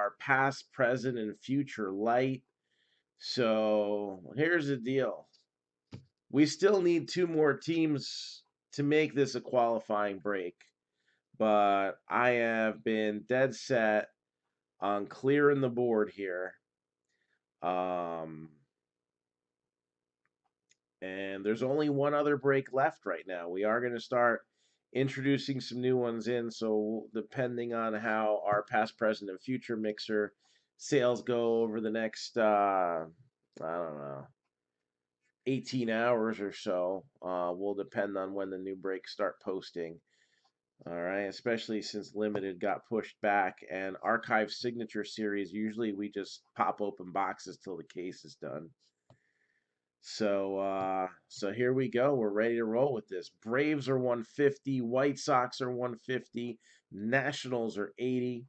our past, present, and future light. So here's the deal. We still need 2 more teams to make this a qualifying break. But I have been dead set on clearing the board here. Um, and there's only one other break left right now. We are going to start introducing some new ones in. So depending on how our past, present, and future mixer sales go over the next, I don't know, 18 hours or so, will depend on when the new breaks start posting. All right, especially since limited got pushed back and archive signature series, usually we just pop open boxes till the case is done. So here we go. We're ready to roll with this. Braves are 150, White Sox are 150, Nationals are 80,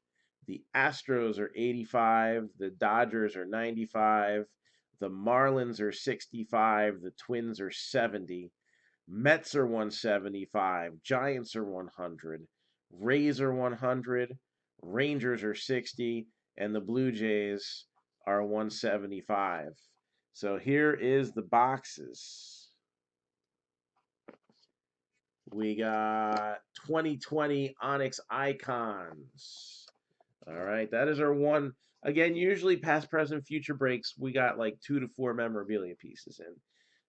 the Astros are 85, the Dodgers are 95, the Marlins are 65, the Twins are 70, Mets are 175, Giants are 100, Rays are 100, Rangers are 60, and the Blue Jays are 175. So here is the boxes. We got 2020 Onyx Icons. All right, that is our one. Again, usually past, present, future breaks, we got like 2 to 4 memorabilia pieces in.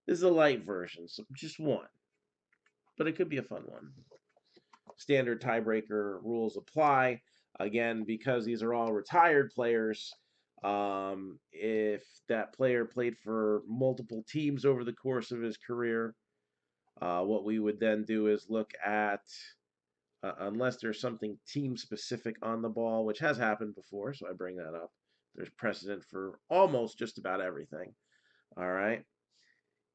This is a light version, so just one. But it could be a fun one. Standard tiebreaker rules apply. Again, because these are all retired players, if that player played for multiple teams over the course of his career, what we would then do is look at, unless there's something team specific on the ball, which has happened before, so I bring that up. There's precedent for almost just about everything. All right.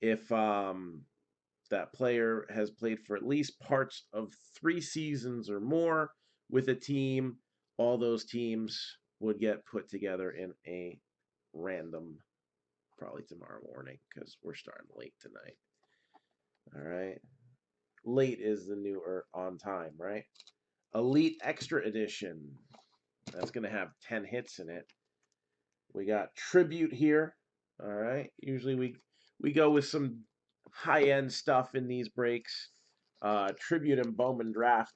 If that player has played for at least parts of 3 seasons or more with a team, all those teams would get put together in a random, probably tomorrow morning, because we're starting late tonight. All right. Late is the new on time, right? Elite Extra Edition. That's going to have 10 hits in it. We got Tribute here. All right. Usually we go with some high-end stuff in these breaks. Tribute and Bowman Draft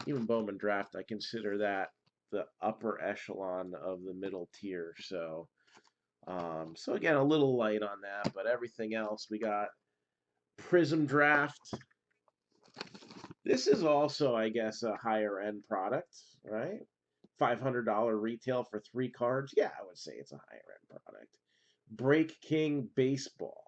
even Bowman Draft, I consider that the upper echelon of the middle tier. So again, a little light on that, but everything else we got Prism Draft. This is also, I guess, a higher end product, right? $500 retail for 3 cards. Yeah, I would say it's a higher end product. Break King Baseball.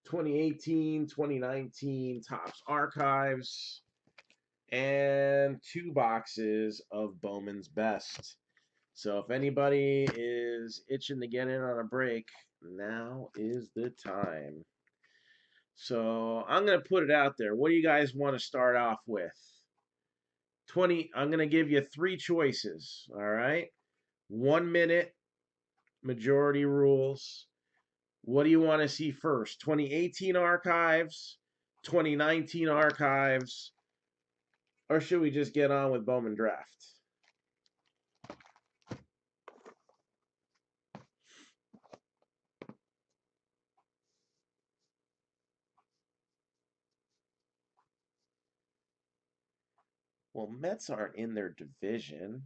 (2018, 2019) Topps Archives, and 2 boxes of Bowman's Best. So if anybody is itching to get in on a break, now is the time. So I'm going to put it out there. What do you guys want to start off with? I'm going to give you 3 choices, all right? 1 minute, majority rules. What do you want to see first? 2018 archives, 2019 archives, or should we just get on with Bowman Draft? Well, Mets aren't in their division.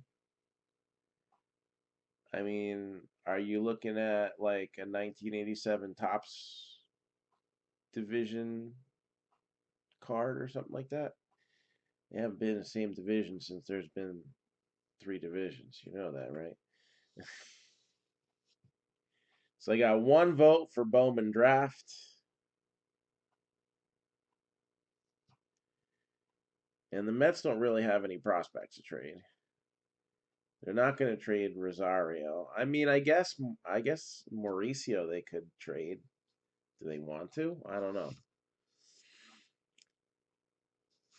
I mean, are you looking at like a 1987 Topps division card or something like that? They haven't been in the same division since there's been 3 divisions. You know that, right? So I got 1 vote for Bowman Draft. And the Mets don't really have any prospects to trade. They're not going to trade Rosario. I mean, I guess Mauricio they could trade. Do they want to? I don't know.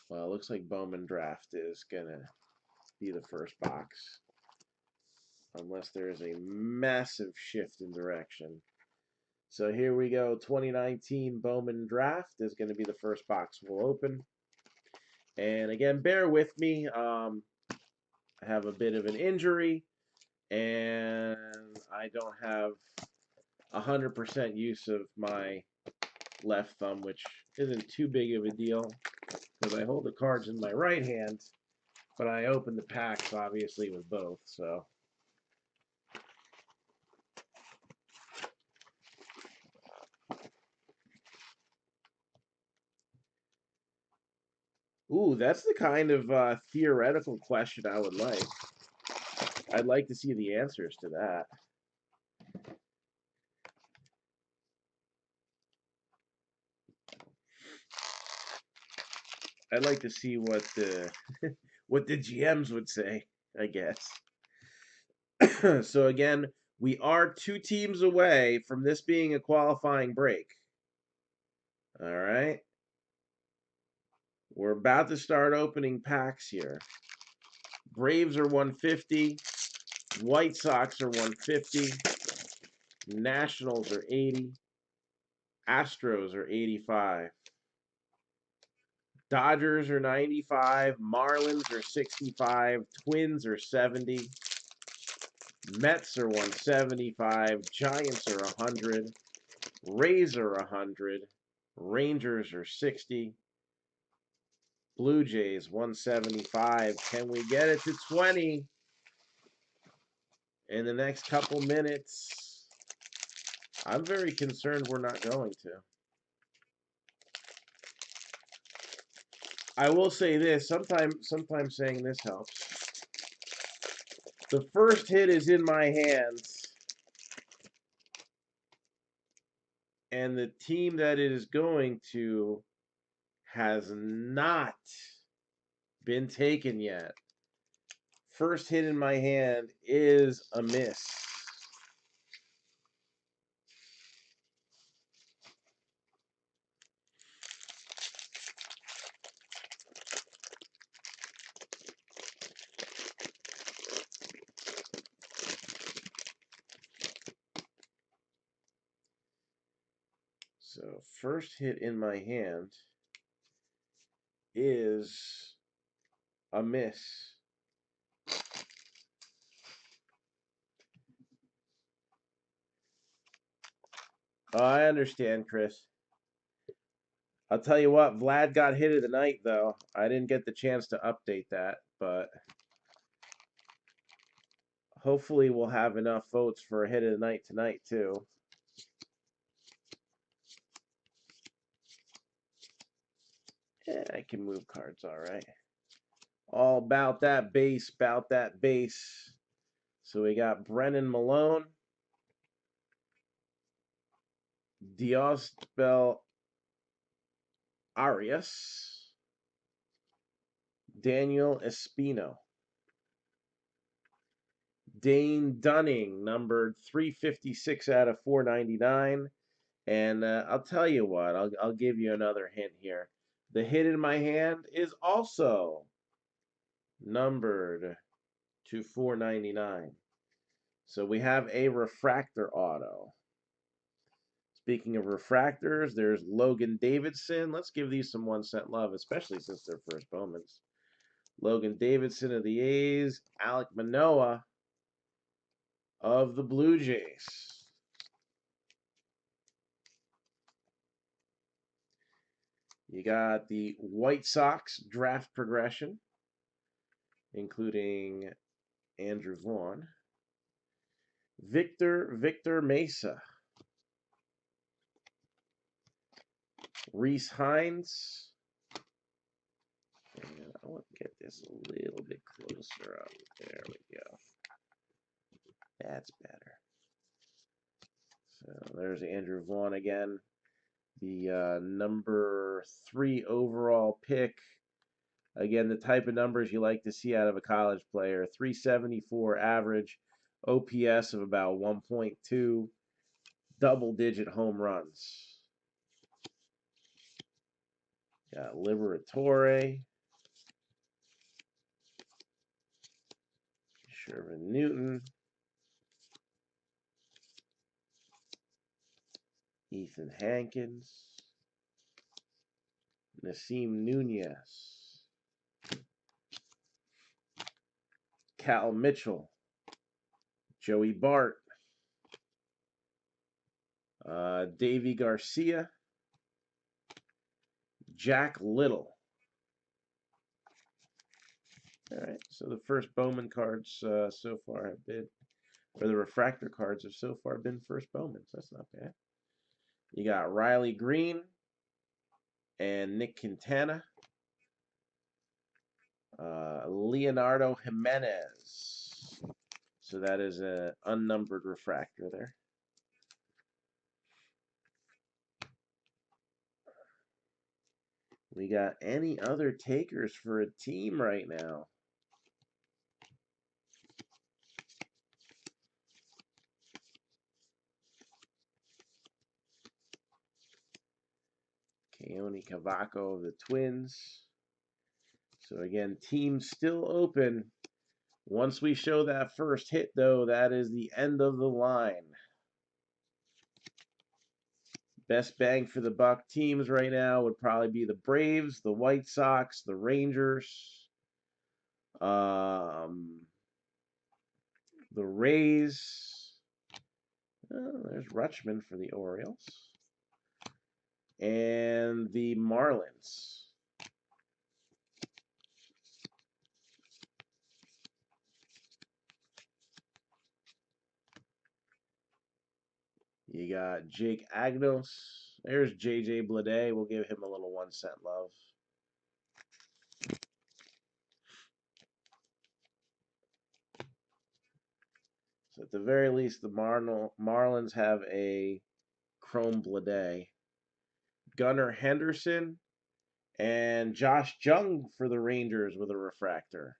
Well, it looks like Bowman Draft is going to be the first box. Unless there is a massive shift in direction. So here we go. 2019 Bowman Draft is going to be the first box we'll open. And again, bear with me. I have a bit of an injury, and I don't have 100% use of my left thumb, which isn't too big of a deal because I hold the cards in my right hand, but I open the packs obviously with both. So, ooh, that's the kind of theoretical question I would like. I'd like to see the answers to that. I'd like to see what the what the GMs would say, I guess. So again, we are 2 teams away from this being a qualifying break. All right. We're about to start opening packs here. Braves are 150. White Sox are 150. Nationals are 80. Astros are 85. Dodgers are 95. Marlins are 65. Twins are 70. Mets are 175. Giants are 100. Rays are 100. Rangers are 60. Blue Jays 175. Can we get it to 20 in the next couple minutes? I'm very concerned we're not going to. I will say this, sometimes saying this helps. The first hit is in my hands, and the team that it is going to has not been taken yet. First hit in my hand is a miss. So first hit in my hand is a miss. Oh, I understand, Chris. I'll tell you what, Vlad got hit of the night, though. I didn't get the chance to update that, but hopefully we'll have enough votes for a hit of the night tonight, too. Yeah, I can move cards all right. All about that base, about that base. So we got Brennan Malone, Diosbel Arias, Daniel Espino, Dane Dunning, numbered 356 out of 499. And I'll tell you what, I'll give you another hint here. The hit in my hand is also numbered to 499. So we have a refractor auto. Speaking of refractors, there's Logan Davidson. Let's give these some 1 cent love, especially since they're first Bowmans. Logan Davidson of the A's, Alek Manoah of the Blue Jays. You got the White Sox draft progression, including Andrew Vaughn. Victor Mesa. Reese Hines. And I want to get this a little bit closer up. There we go. That's better. So there's Andrew Vaughn again. The number 3 overall pick. Again, the type of numbers you like to see out of a college player. 374 average, OPS of about 1.2, double-digit home runs. Got Liberatore, Sherman Newton, Ethan Hankins, Nasim Nunez. Cal Mitchell, Joey Bart, Davy Garcia, Jack Little. All right, so the first Bowman cards so far have been, or the refractor cards have so far been first Bowmans. That's not bad. You got Riley Green and Nick Quintana, Leonardo Jimenez. So that is an unnumbered refractor there. We got any other takers for a team right now? Keone Cavaco of the Twins. So again, teams still open. Once we show that first hit, though, that is the end of the line. Best bang for the buck teams right now would probably be the Braves, the White Sox, the Rangers, the Rays. Oh, there's Rutschman for the Orioles. And the Marlins. You got Jake Agnos. There's J.J. Bleday. We'll give him a little 1 cent love. So at the very least, the Marlins have a Chrome Bleday. Gunnar Henderson and Josh Jung for the Rangers with a refractor.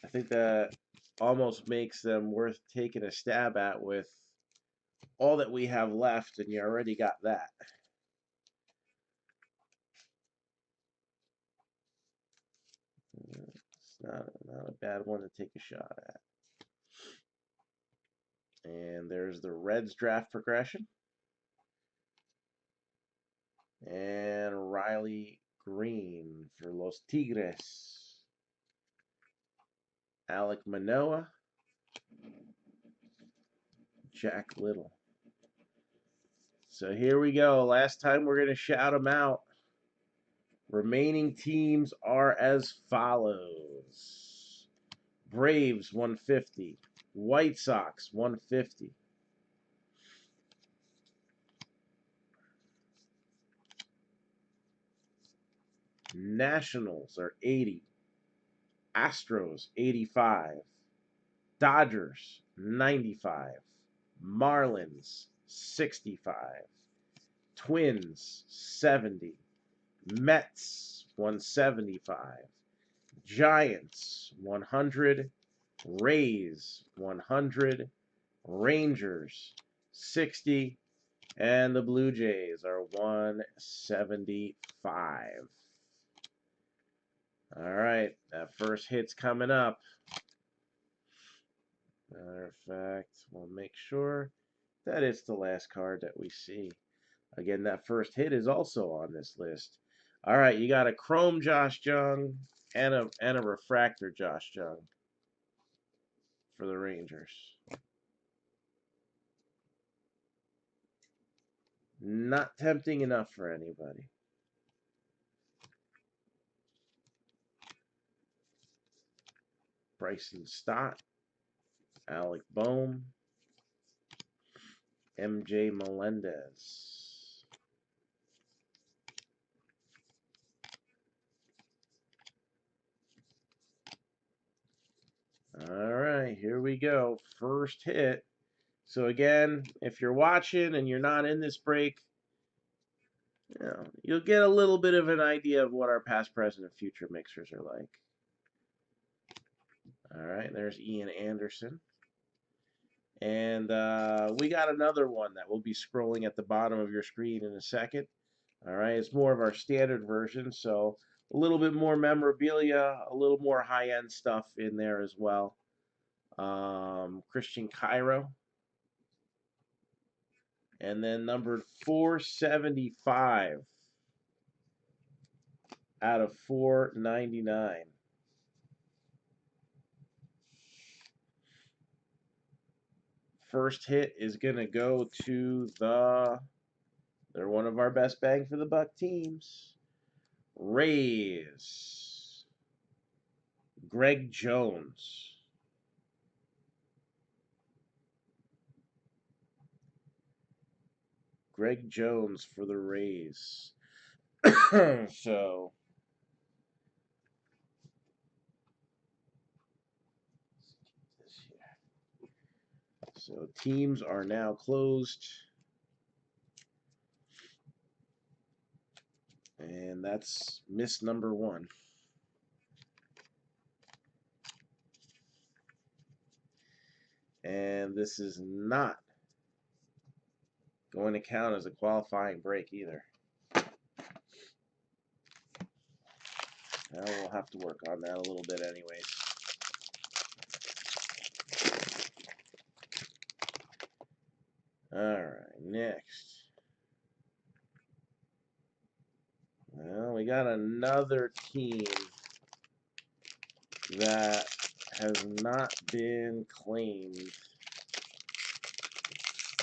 I think that almost makes them worth taking a stab at with all that we have left, and you already got that. It's not a bad one to take a shot at. And there's the Reds draft progression. And Riley Green for Los Tigres. Alek Manoah. Jack Little. So here we go. Last time we're going to shout them out. Remaining teams are as follows. Braves 150. White Sox 150. Nationals are 80. Astros 85. Dodgers 95. Marlins 65. Twins 70. Mets 175. Giants 100. Rays 100. Rangers 60. And the Blue Jays are 175. All right, that first hit's coming up. Matter of fact, we'll make sure that it's the last card that we see. Again, that first hit is also on this list. All right, you got a Chrome Josh Jung and a refractor Josh Jung for the Rangers. Not tempting enough for anybody. Bryson Stott, Alec Bohm, MJ Melendez. All right, here we go. First hit. So again, if you're watching and you're not in this break, you'll get a little bit of an idea of what our past, present, and future mixers are like. All right, there's Ian Anderson. And we got another one that will be scrolling at the bottom of your screen in a second. All right, it's more of our standard version, so a little bit more memorabilia, a little more high-end stuff in there as well. Christian Cairo. And then numbered 475 out of 499. first hit is going to go to they're one of our best bang for the buck teams. Rays. Greg Jones. Greg Jones for the Rays. So teams are now closed. And that's miss number 1. And this is not going to count as a qualifying break either. Now we'll have to work on that a little bit anyways. Alright, next. Well, we got another team that has not been claimed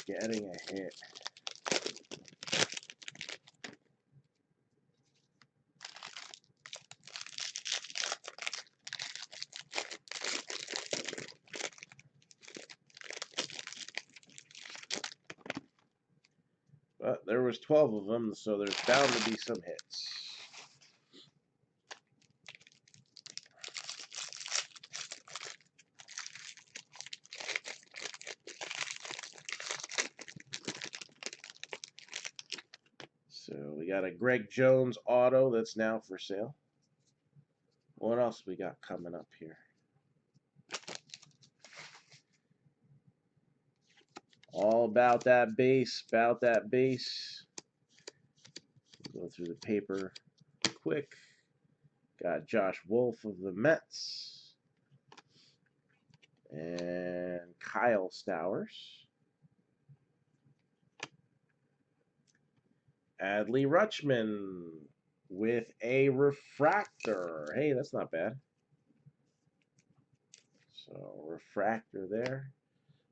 getting a hit. But there was 12 of them, so there's bound to be some hits. So we got a Greg Jones auto that's now for sale. What else we got coming up here? All about that base, about that base. Go through the paper quick. Got Josh Wolf of the Mets. And Kyle Stowers. Adley Rutschman with a refractor. Hey, that's not bad. So, refractor there.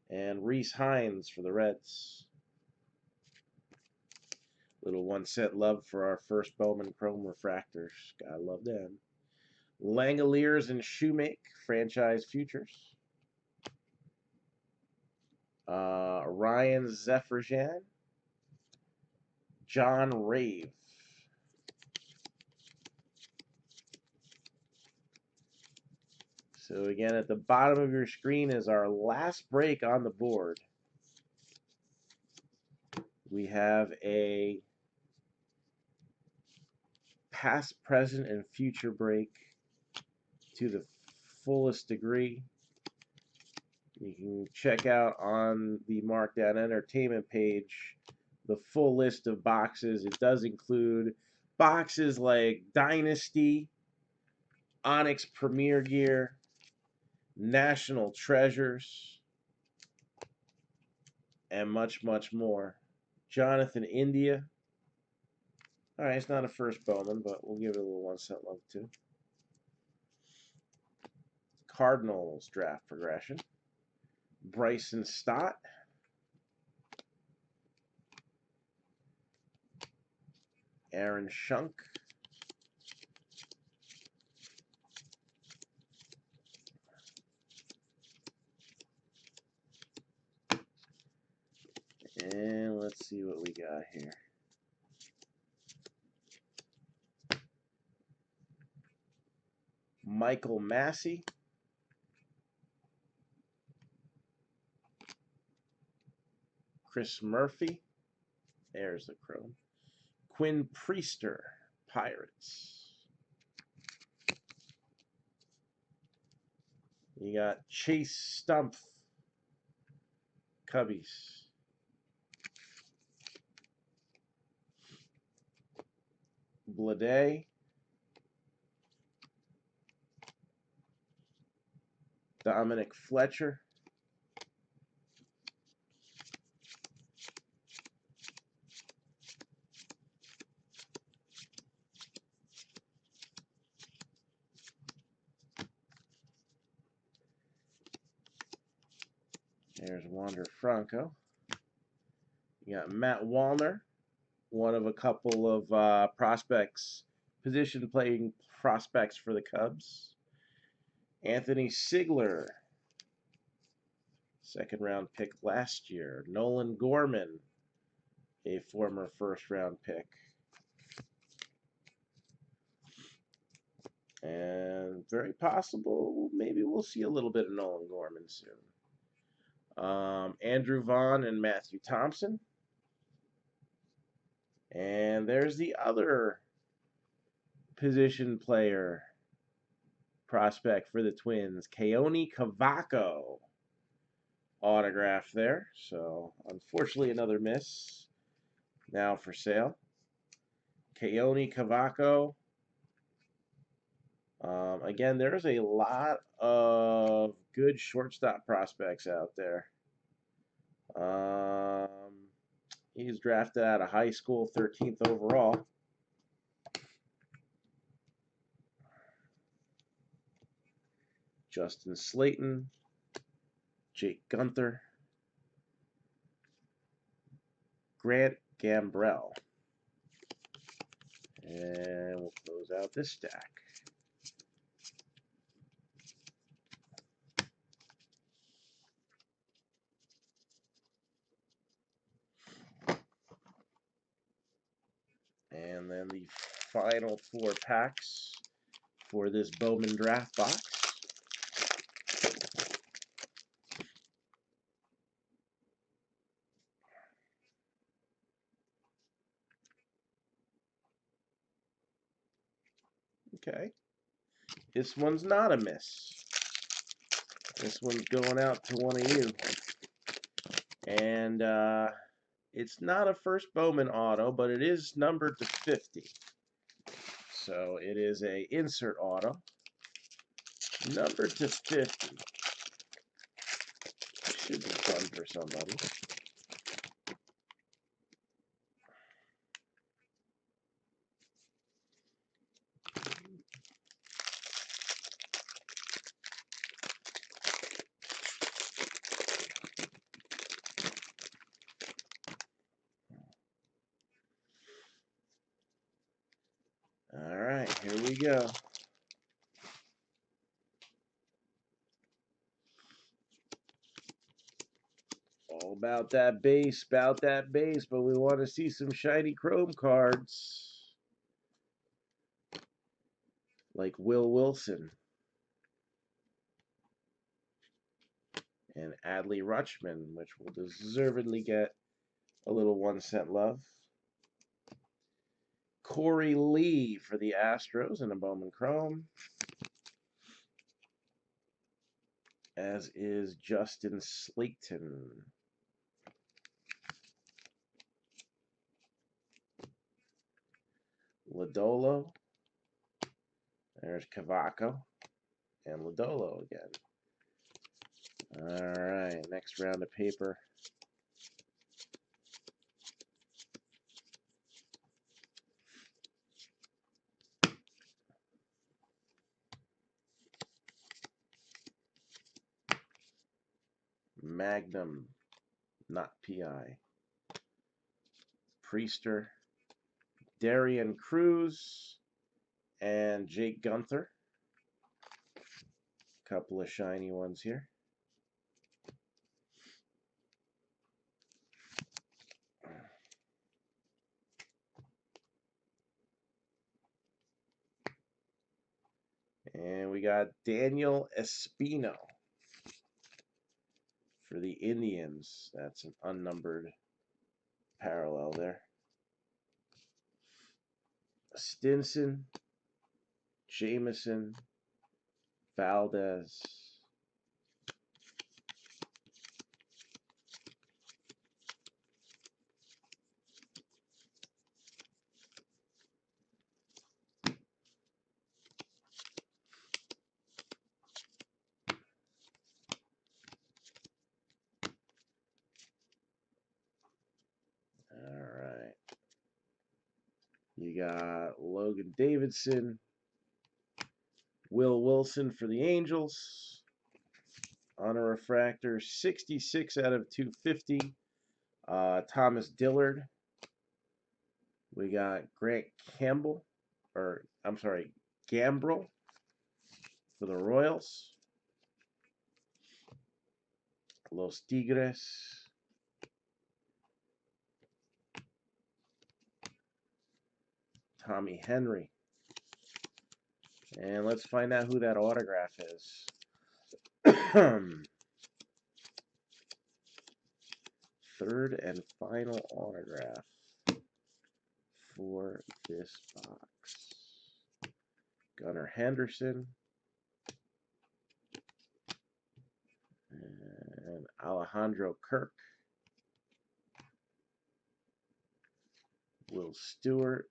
And Reese Hines for the Reds. Little 1-set love for our first Bowman Chrome refractors. Gotta love them. Langoliers and Shoemake franchise futures. Ryan Zephyrian. John Rave. So again, at the bottom of your screen is our last break on the board. We have a past, present, and future break to the fullest degree. You can check out on the Marc-Down Entertainment page the full list of boxes. It does include boxes like Dynasty, Onyx Premier Gear, National Treasures, and much, much more. Jonathan India. All right, it's not a first Bowman, but we'll give it a little 1-set love too. Cardinals draft progression. Bryson Stott. Aaron Schunk. And let's see what we got here. Michael Massey. Chris Murphy. There's the Chrome. Quinn Priester, Pirates. You got Chase Stumpf, Cubbies. Blade. Dominic Fletcher. There's Wander Franco. You got Matt Wallner, one of a couple of prospects, position playing prospects for the Cubs. Anthony Sigler, second round pick last year. Nolan Gorman, a former first round pick. And very possible, maybe we'll see a little bit of Nolan Gorman soon. Andrew Vaughn and Matthew Thompson. And there's the other position player prospect for the Twins, Keone Cavaco. Autograph there. So, unfortunately, another miss. Now for sale. Keone Cavaco. Again, there's a lot of good shortstop prospects out there. He's drafted out of high school, 13th overall. Justin Slayton, Jake Gunther, Grant Gambrell. And we'll close out this stack. And then the final 4 packs for this Bowman draft box. Okay. This one's not a miss. This one's going out to one of you. And it's not a first Bowman auto, but it is numbered to 50. So it is a insert auto. Numbered to 50. Should be fun for somebody. All right, here we go. All about that base, but we want to see some shiny chrome cards. Like Will Wilson. And Adley Rutschman, which will deservedly get a little 1-cent love. Corey Lee for the Astros in a Bowman Chrome. As is Justin Slayton. Lodolo. There's Cavaco. And Lodolo again. Alright, next round of paper. Magnum, not PI. Priester, Darian Cruz, and Jake Gunther. Couple of shiny ones here. And we got Daniel Espino for the Indians. That's an unnumbered parallel there. Stinson, Jameson, Valdez. Alright. You got Logan Davidson, Will Wilson for the Angels, On a refractor, 66 out of 250. Thomas Dillard. We got Grant Campbell, or I'm sorry, Gambrel for the Royals. Los Tigres. Tommy Henry. And let's find out who that autograph is. Third and final autograph for this box. Gunnar Henderson. And Alejandro Kirk. Will Stewart.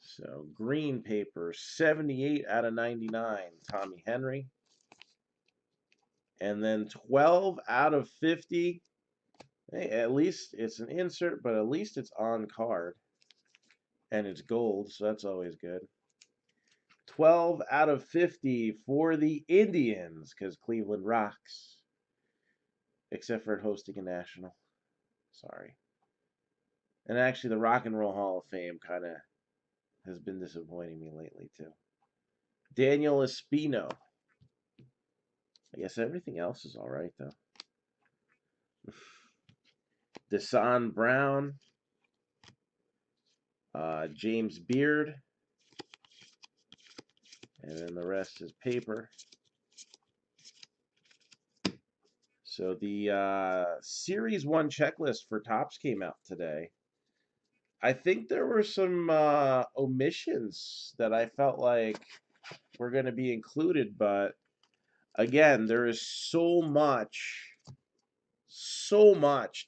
So green paper, 78 out of 99, Tommy Henry. And then 12 out of 50. Hey, at least it's an insert, but at least it's on card. And it's gold, so that's always good. 12 out of 50 for the Indians, because Cleveland rocks. Except for hosting a national. Sorry. And actually, the Rock and Roll Hall of Fame kind of has been disappointing me lately, too. Daniel Espino. I guess everything else is all right, though. Desan Brown. James Beard. And then the rest is paper. So the Series 1 checklist for Topps came out today. I think there were some omissions that I felt like were going to be included, but again, there is so much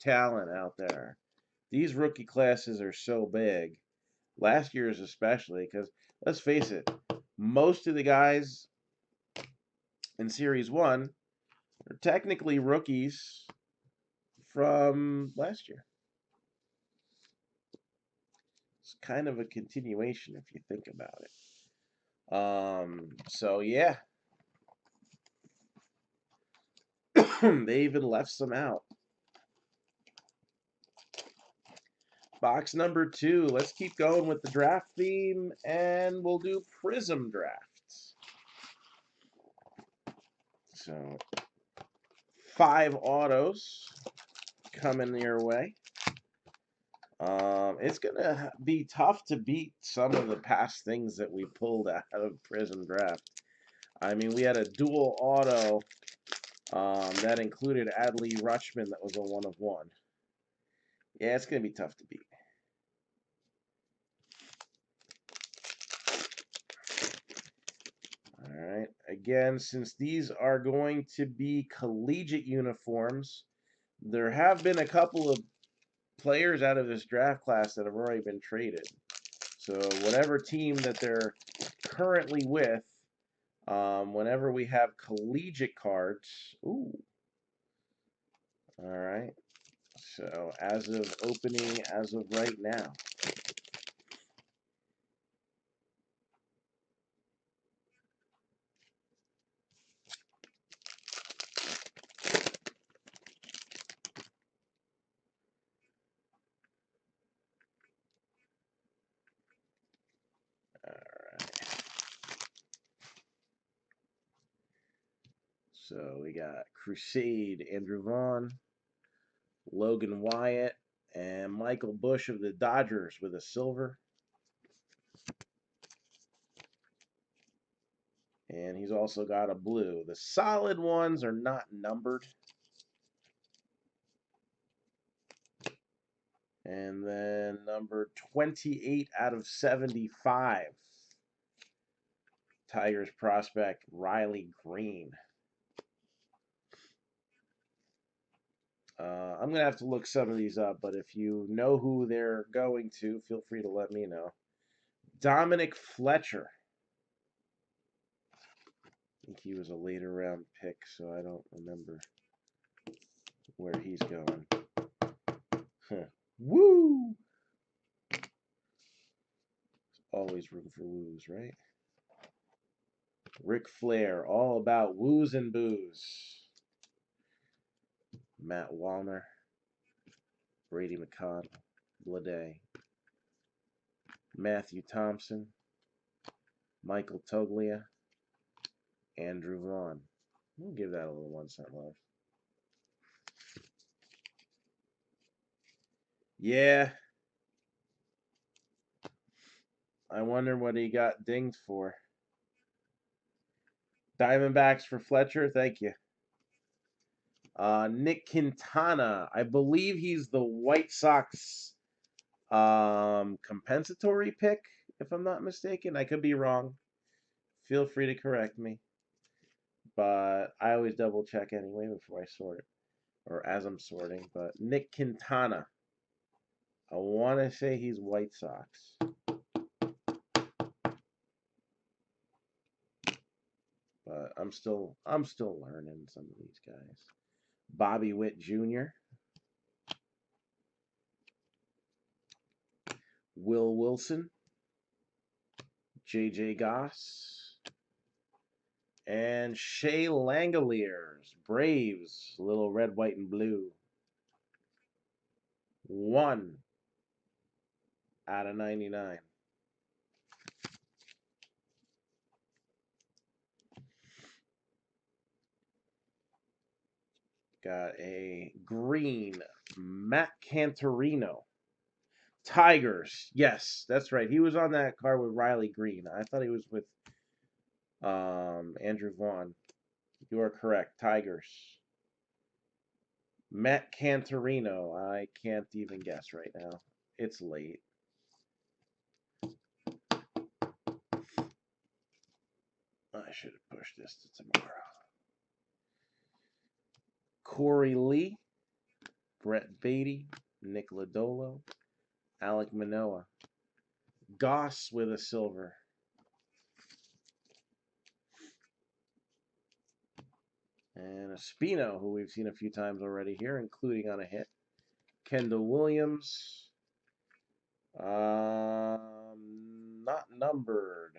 talent out there. These rookie classes are so big. Last year's especially, because let's face it, most of the guys in Series 1 are technically rookies from last year. It's kind of a continuation if you think about it. So yeah. They even left some out. Box number 2. Let's keep going with the draft theme, and we'll do Prism drafts. So 5 autos coming your way. It's going to be tough to beat some of the past things that we pulled out of Prism draft. I mean, we had a dual auto that included Adley Rutschman that was a 1 of 1. Yeah, it's going to be tough to beat. All right. Again, since these are going to be collegiate uniforms, there have been a couple of players out of this draft class that have already been traded. So whatever team that they're currently with, whenever we have collegiate cards, ooh. All right. So as of opening, as of right now. All right. So we got Crusade, Andrew Vaughn, Logan Wyatt, and Michael Bush of the Dodgers with a silver. And he's also got a blue. The solid ones are not numbered. And then number 28 out of 75. Tigers prospect Riley Green. I'm going to have to look some of these up, but if you know who they're going to, feel free to let me know. Dominic Fletcher. I think he was a later round pick, so I don't remember where he's going. Woo! Always room for woos, right? Ric Flair, all about woos and boos. Matt Wallner, Brady McConnell, Blade, Matthew Thompson, Michael Toglia, Andrew Vaughn. We'll give that a little 1 cent love. Yeah. I wonder what he got dinged for. Diamondbacks for Fletcher. Thank you. Nick Quintana. I believe he's the White Sox compensatory pick, if I'm not mistaken. I could be wrong. Feel free to correct me. But I always double check anyway before I sort it, or as I'm sorting. But Nick Quintana. I want to say he's White Sox. But I'm still learning some of these guys. Bobby Witt Jr., Will Wilson, J.J. Goss, and Shea Langoliers, Braves, little red, white, and blue. 1 out of 99. Got a green Matt Cantorino. Tigers. Yes, that's right. He was on that card with Riley Green. I thought he was with Andrew Vaughn. You are correct. Tigers. Matt Cantorino. I can't even guess right now. It's late. I should have pushed this to tomorrow. Corey Lee, Brett Beatty, Nick Lodolo, Alek Manoah. Goss with a silver. And a Spino, who we've seen a few times already here, including on a hit. Kendall Williams. Not numbered.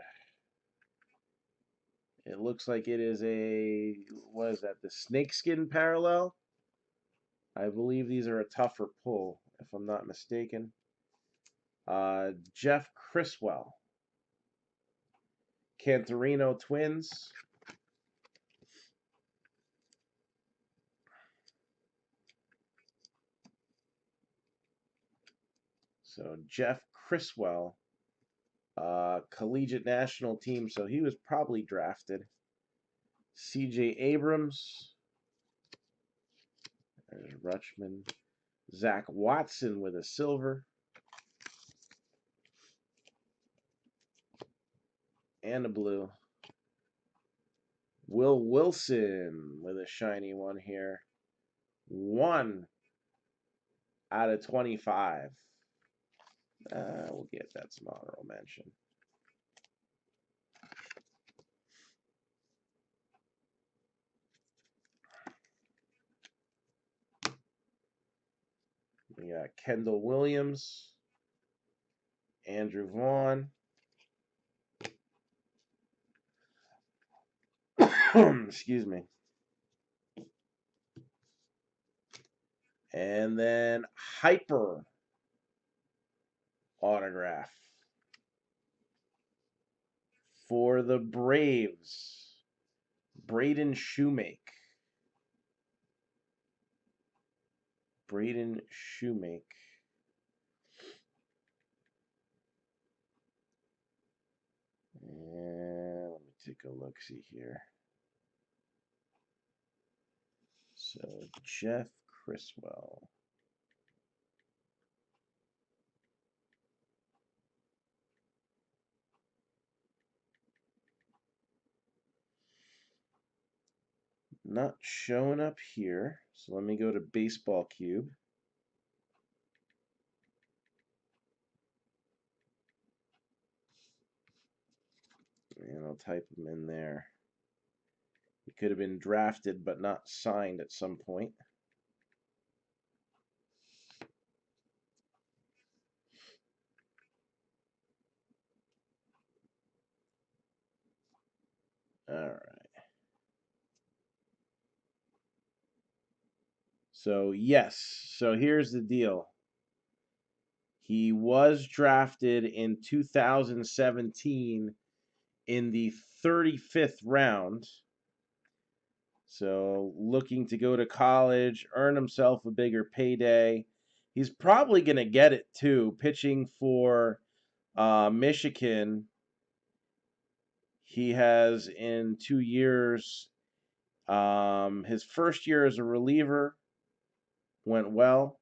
It looks like it is a, what is that, the snakeskin parallel? I believe these are a tougher pull, if I'm not mistaken. Jeff Criswell. Cantorino Twins. So Jeff Criswell, collegiate national team, so he was probably drafted. C.J. Abrams. There's Rutschman. Zach Watson with a silver. And a blue. Will Wilson with a shiny one here. 1 out of 25. We'll get that some honorable mention. We got Kendall Williams, Andrew Vaughn, excuse me, and then Hyper autograph for the Braves, Braden Shoemake. Braden Shoemake. And let me take a look-see here. So Jeff Criswell. Not showing up here. So let me go to Baseball Cube. And I'll type them in there. He could have been drafted but not signed at some point. All right. So, yes. So here's the deal. He was drafted in 2017 in the 35th round. So, looking to go to college, earn himself a bigger payday. He's probably going to get it too, pitching for Michigan. He has in 2 years, his first year as a reliever went well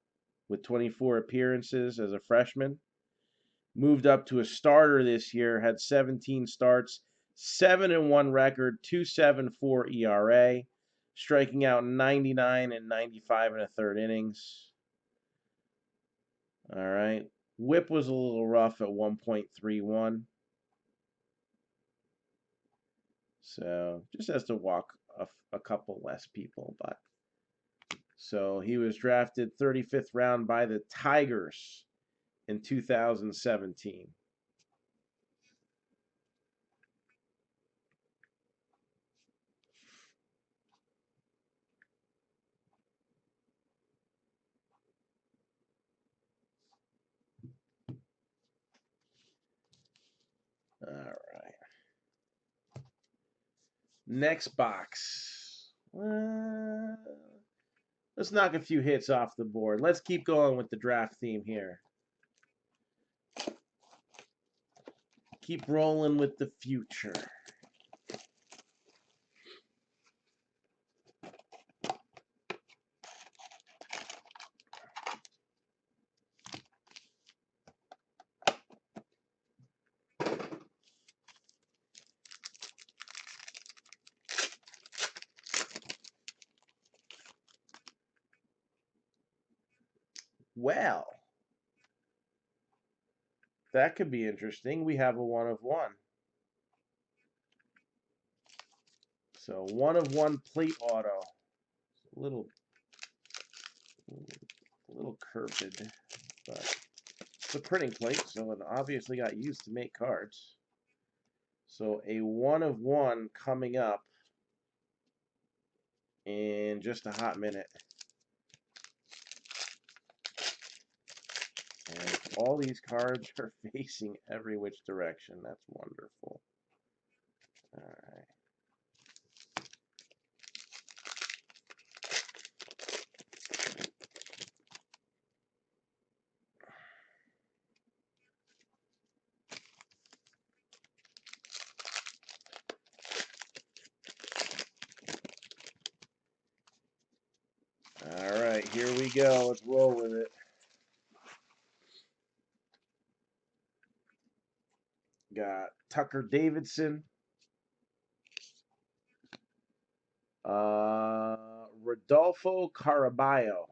with 24 appearances as a freshman. Moved up to a starter this year, had 17 starts, 7-1 record, 2.74 ERA, striking out 99 and 95 and a third innings. All right. Whip was a little rough at 1.31. So just has to walk a couple less people, but so he was drafted 35th round by the Tigers in 2017. All right. Next box. Let's knock a few hits off the board. Let's keep going with the draft theme here. Keep rolling with the future. Well, that could be interesting. We have a 1/1. So 1/1 plate auto. A little curved, but it's a printing plate, so it obviously got used to make cards. So a 1/1 coming up in just a hot minute. And all these cards are facing every which direction. That's wonderful. All right. All right, here we go. Let's roll with it. Got Tucker Davidson, Rodolfo Caraballo,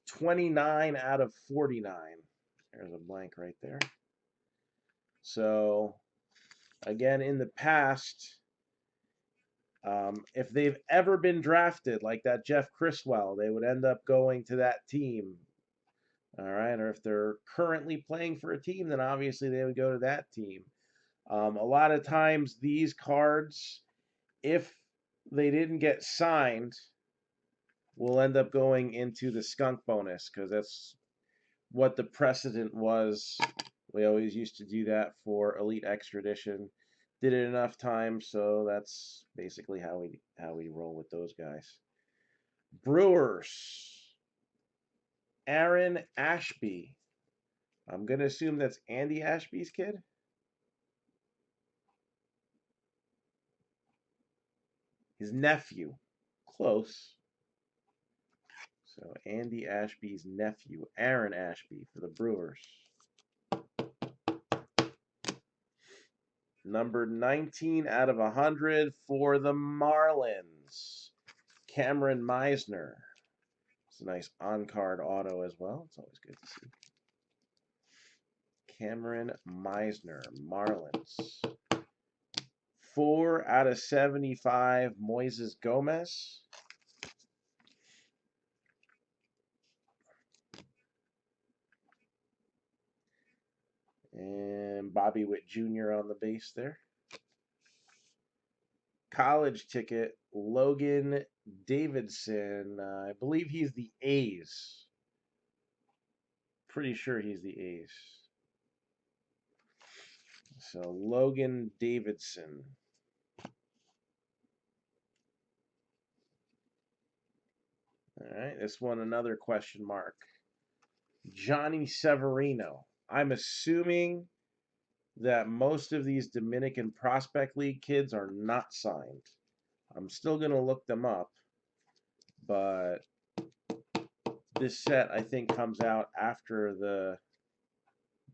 29 out of 49. There's a blank right there. So, again, in the past, if they've ever been drafted like that Jeff Criswell, they would end up going to that team. All right, or if they're currently playing for a team, then obviously they would go to that team. A lot of times, these cards, if they didn't get signed, will end up going into the skunk bonus because that's what the precedent was. We always used to do that for Elite Extradition. Did it enough times, so that's basically how we roll with those guys. Brewers, Aaron Ashby. I'm gonna assume that's Andy Ashby's kid. His nephew. Close. So Andy Ashby's nephew, Aaron Ashby for the Brewers. Number 19 out of 100 for the Marlins, Cameron Meisner. It's a nice on-card auto as well. It's always good to see. Cameron Meisner, Marlins. 4 out of 75, Moises Gomez. And Bobby Witt Jr. on the base there. college ticket, Logan Davidson. I believe he's the A's. Pretty sure he's the A's. So Logan Davidson. All right, this one another question mark. Johnny Severino. I'm assuming that most of these Dominican Prospect League kids are not signed. I'm still going to look them up, but this set I think comes out after the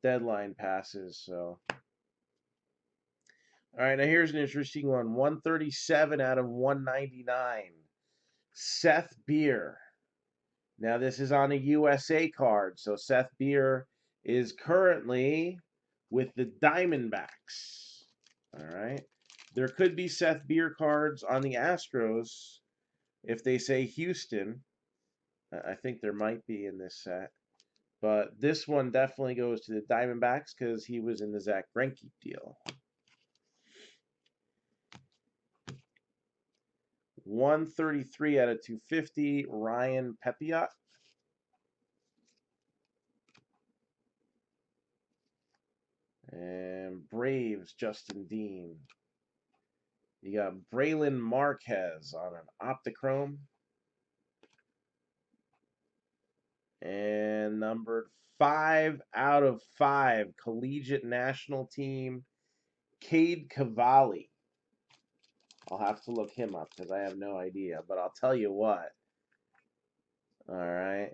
deadline passes. So, all right, now here's an interesting one. 137 out of 199. Seth Beer. Now this is on a USA card, so Seth Beer is currently with the Diamondbacks. All right. There could be Seth Beer cards on the Astros if they say Houston. I think there might be in this set. But this one definitely goes to the Diamondbacks because he was in the Zach Greinke deal. 133 out of 250, Ryan Pepiot. And Braves, Justin Dean. You got Braylon Marquez on an Optichrome. And numbered 5 out of 5, Collegiate National Team, Cade Cavalli. I'll have to look him up because I have no idea. But I'll tell you what. All right.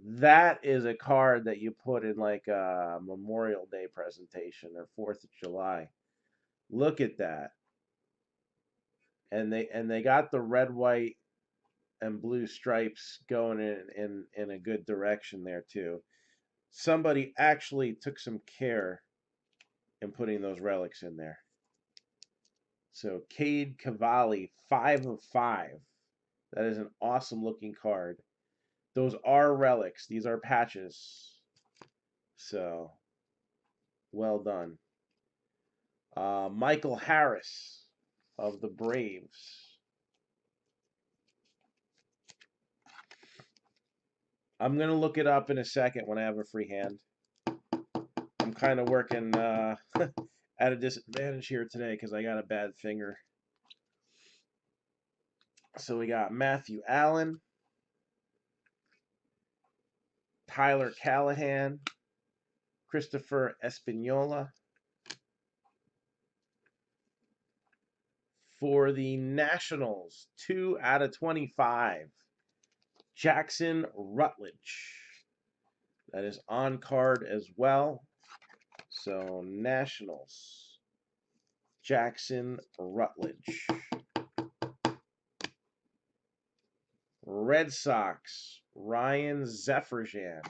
That is a card that you put in like a Memorial Day presentation or 4th of July. Look at that. And they got the red, white, and blue stripes going in a good direction there too. Somebody actually took some care in putting those relics in there. So Cade Cavalli, 5 of 5. That is an awesome looking card. Those are relics. These are patches. So well done. Michael Harris of the Braves. I'm going to look it up in a second when I have a free hand. I'm kind of working at a disadvantage here today because I got a bad finger. So we got Matthew Allen, Tyler Callahan, Christopher Espinola. For the Nationals, 2 out of 25, Jackson Rutledge. That is on card as well. So Nationals, Jackson Rutledge. Red Sox, Ryan Zefferjan.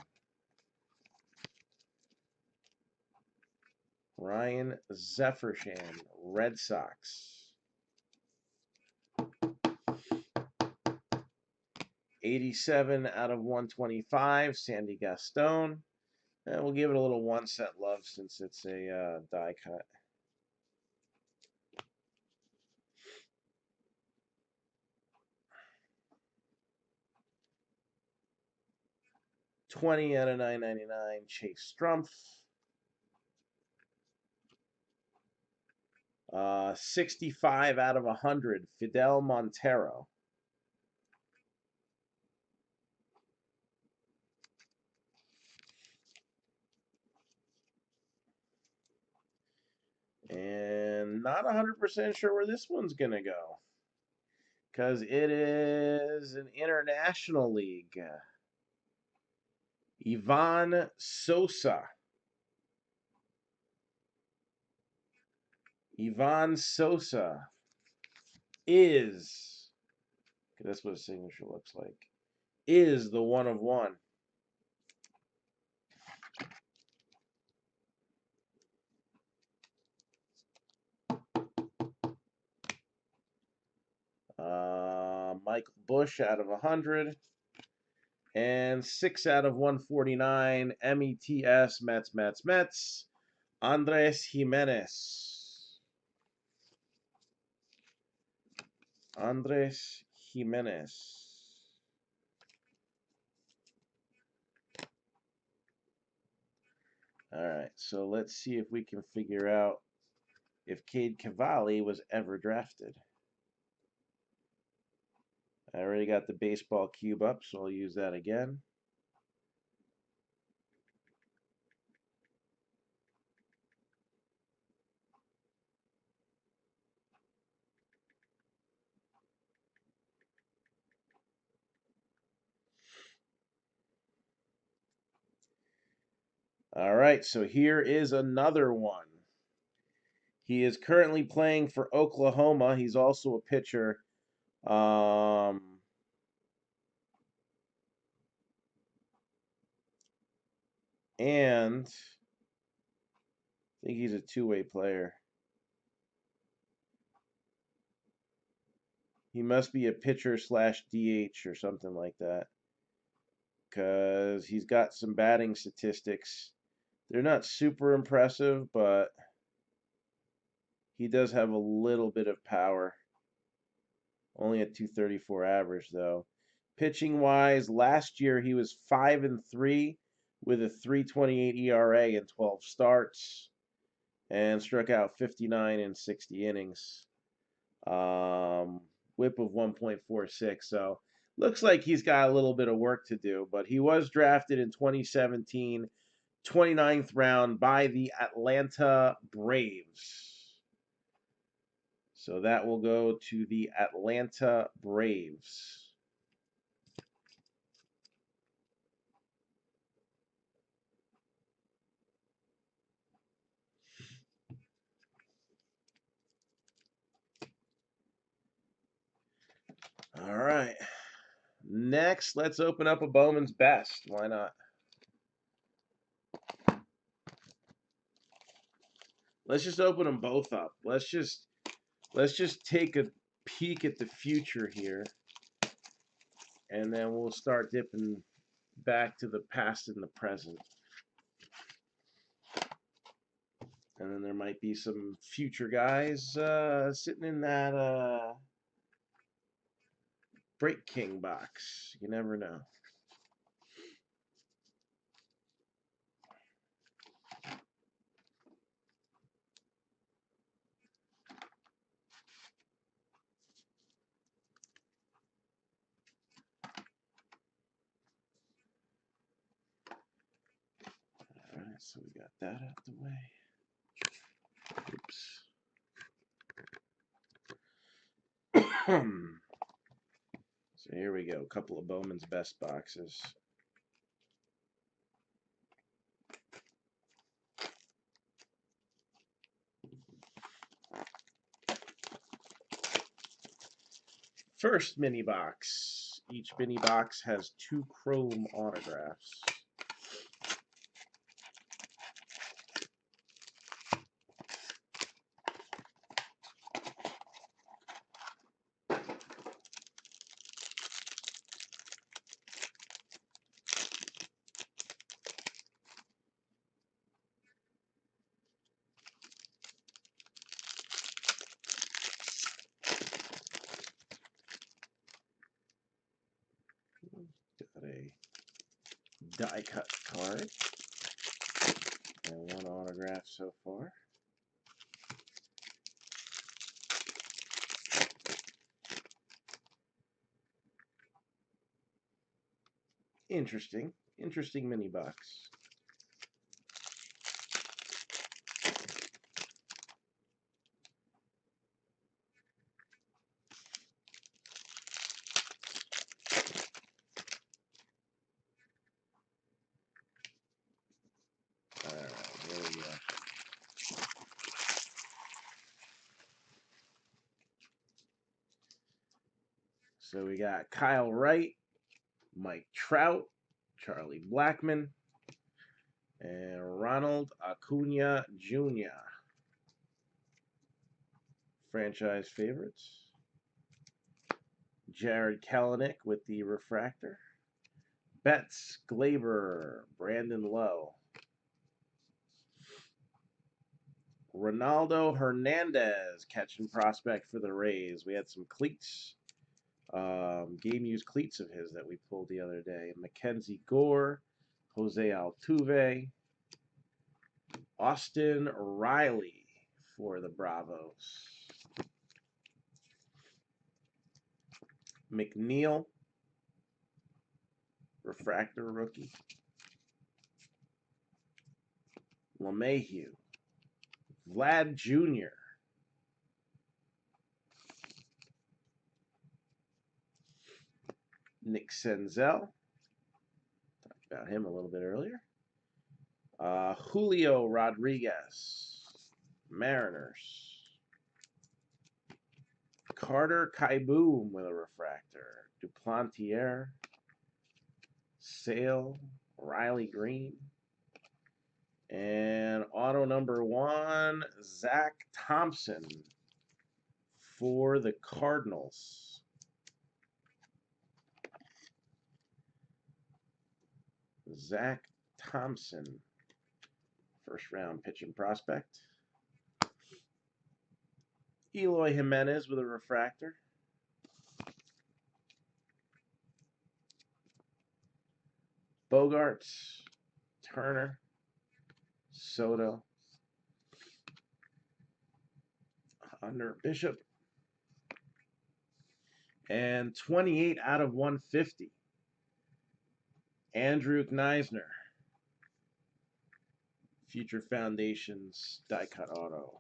Ryan Zefferjan, Red Sox. 87 out of 125, Sandy Gaston. And we'll give it a little 1 cent love since it's a die cut. $20 out of $9.99, Chase Strumpf. 65 out of 100, Fidel Montero. And not 100% sure where this one's going to go, because it is an international league. Ivan Sosa. Ivan Sosa is, that's what his signature looks like, is the 1 of 1. Michael Bush out of 100. And 6 out of 149, METS, Mets, Andres Jimenez. Andres Jimenez. All right, so let's see if we can figure out if Cade Cavalli was ever drafted. I already got the baseball cube up, so I'll use that again. All right, so here is another one. He is currently playing for Oklahoma. He's also a pitcher. And I think he's a two-way player. He must be a pitcher slash DH or something like that. Because he's got some batting statistics. They're not super impressive, but he does have a little bit of power. Only a 234 average, though. Pitching wise, last year he was 5-3 with a 3.28 ERA in 12 starts and struck out 59 in 60 innings. Whip of 1.46. So looks like he's got a little bit of work to do, but he was drafted in 2017, 29th round by the Atlanta Braves. So that will go to the Atlanta Braves. All right. Next, let's open up a Bowman's Best. Why not? Let's just open them both up. Let's just take a peek at the future here, and then we'll start dipping back to the past and the present. And then there might be some future guys sitting in that Break King box. You never know. All right, so we got that out the way. Oops. So here we go. A couple of Bowman's Best boxes. First mini box. Each mini box has 2 chrome autographs. Got a die cut card and 1 autograph so far. Interesting mini box. All right, here we go. So we got Kyle Wright, Mike Trout, Charlie Blackmon, and Ronald Acuna Jr. Franchise favorites. Jared Kelenic with the refractor. Betts, Glaber, Brandon Lowe. Ronaldo Hernandez, catching prospect for the Rays. We had some cleats, game used cleats of his that we pulled the other day. Mackenzie Gore, Jose Altuve, Austin Riley for the Bravos. McNeil, refractor rookie. LeMahieu, Vlad Jr., Nick Senzel, talked about him a little bit earlier. Julio Rodriguez, Mariners. Carter Kieboom with a refractor. Duplantier, Sale, Riley Green. And auto number 1, Zach Thompson for the Cardinals. Zach Thompson, first round pitching prospect. Eloy Jimenez with a refractor. Bogarts, Turner, Soto, Hunter Bishop, and 28 out of 150. Andrew Kneisner, Future Foundations die cut auto.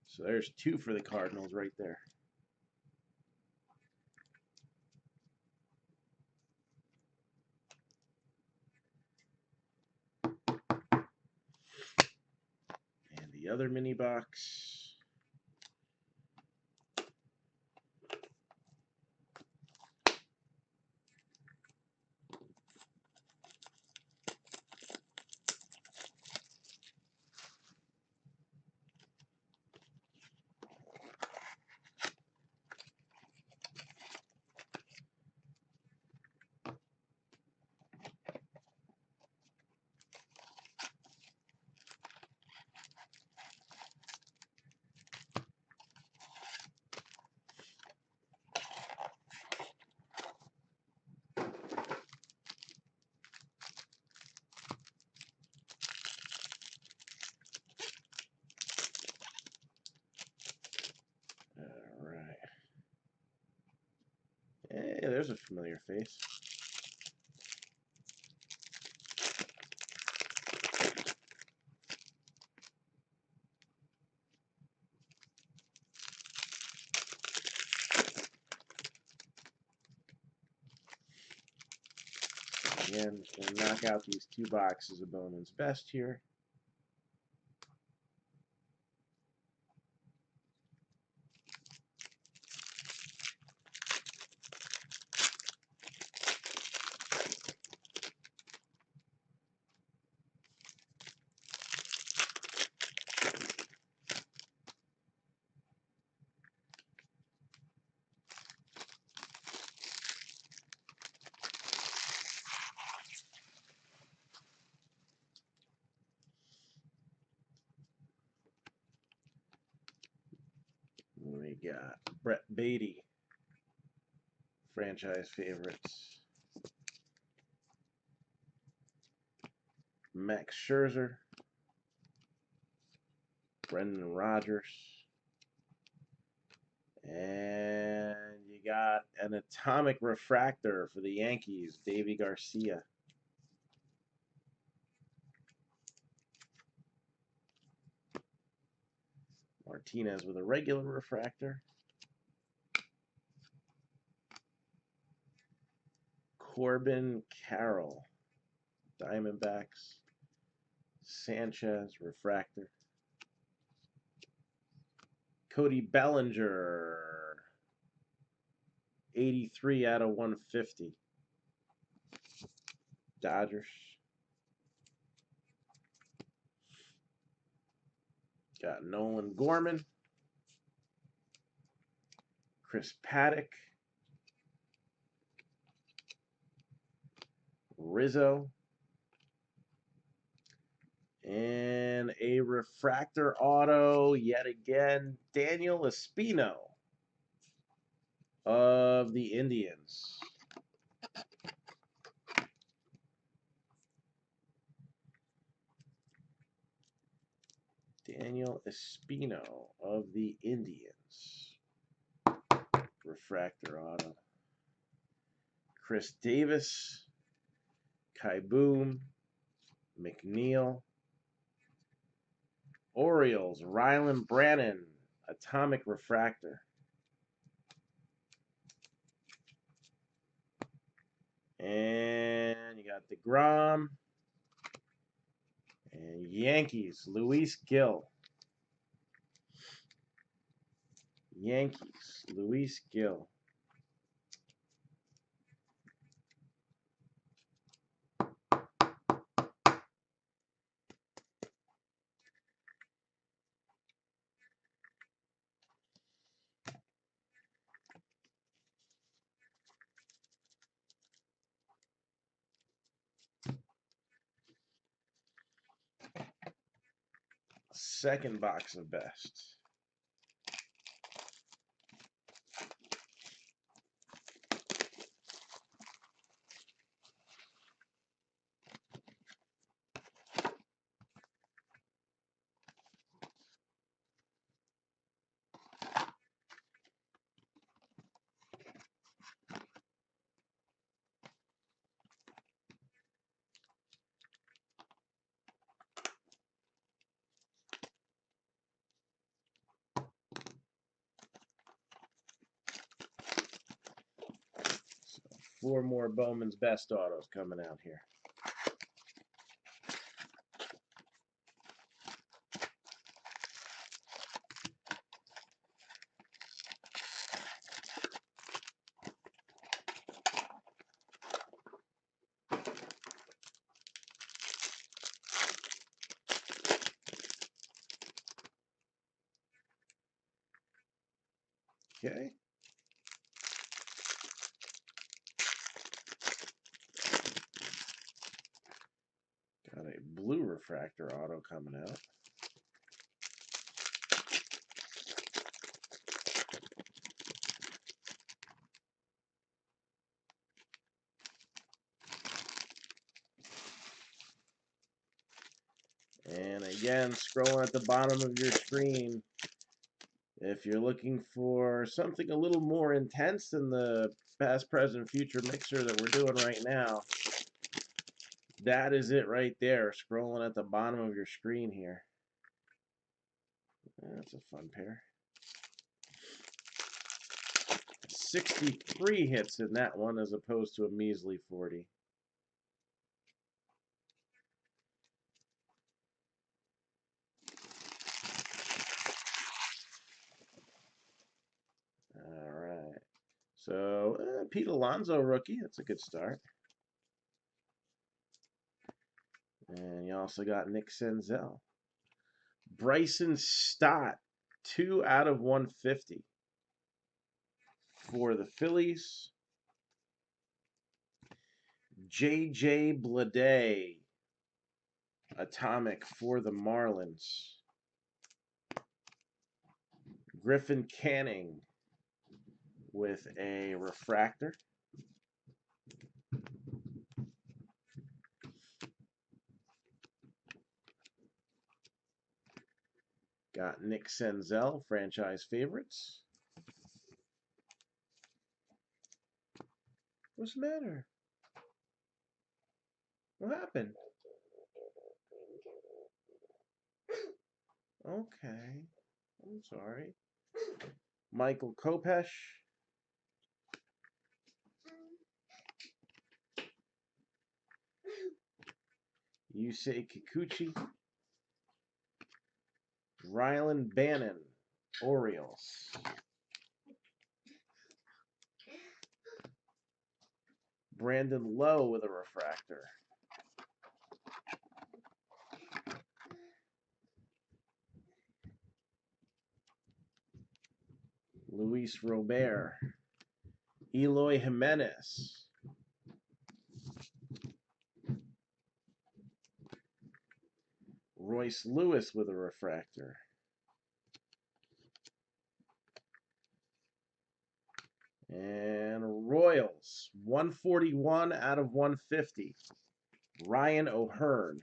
So there's 2 for the Cardinals right there. And the other mini box. Hey, there's a familiar face. Again, we'll knock out these 2 boxes of Bowman's Best here. We got Brett Beatty, franchise favorites. Max Scherzer, Brendan Rodgers, and you got an atomic refractor for the Yankees, Davy Garcia. Martinez with a regular refractor. Corbin Carroll, Diamondbacks. Sanchez, refractor. Cody Bellinger, 83 out of 150. Dodgers. Got Nolan Gorman. Chris Paddock. Rizzo. And a refractor auto, yet again, Daniel Espino of the Indians. Daniel Espino of the Indians. Refractor auto. Chris Davis, Boom, McNeil. Orioles, Rylan Brannon, Atomic Refractor. And you got DeGrom. And Yankees, Luis Gil. Yankees, Luis Gil. Second box of best. So 4 more Bowman's Best autos coming out here. Okay. Got a blue refractor auto coming out. And again, scrolling at the bottom of your screen, if you're looking for something a little more intense than the past, present, future mixer that we're doing right now, that is it right there, scrolling at the bottom of your screen here. That's a fun pair. 63 hits in that one as opposed to a measly 40. All right. So, Pete Alonso rookie. That's a good start. And you also got Nick Senzel. Bryson Stott, 2 out of 150 for the Phillies. J.J. Bleday, Atomic for the Marlins. Griffin Canning with a refractor. Got Nick Senzel, franchise favorites. What's the matter? What happened? Okay. I'm sorry. Michael Kopesh. Yusei Kikuchi. Rylan Bannon, Orioles. Brandon Lowe with a refractor. Luis Robert. Eloy Jimenez. Royce Lewis with a refractor. And Royals, 141 out of 150. Ryan O'Hearn.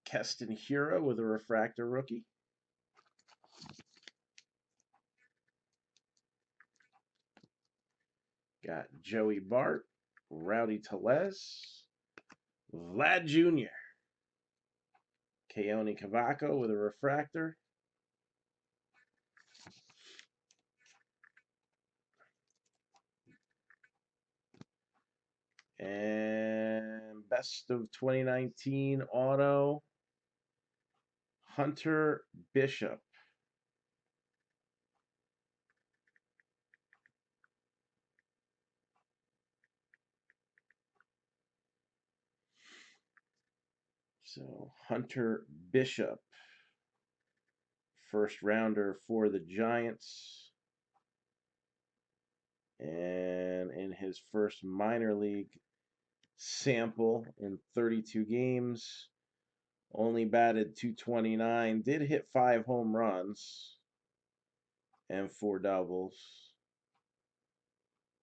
Keston Hiura with a refractor rookie. Got Joey Bart, Rowdy Tellez, Vlad Jr., Keone Cavaco with a refractor. And best of 2019 auto, Hunter Bishop. So Hunter Bishop, first rounder for the Giants. And in his first minor league sample in 32 games, only batted .229, did hit 5 home runs and 4 doubles.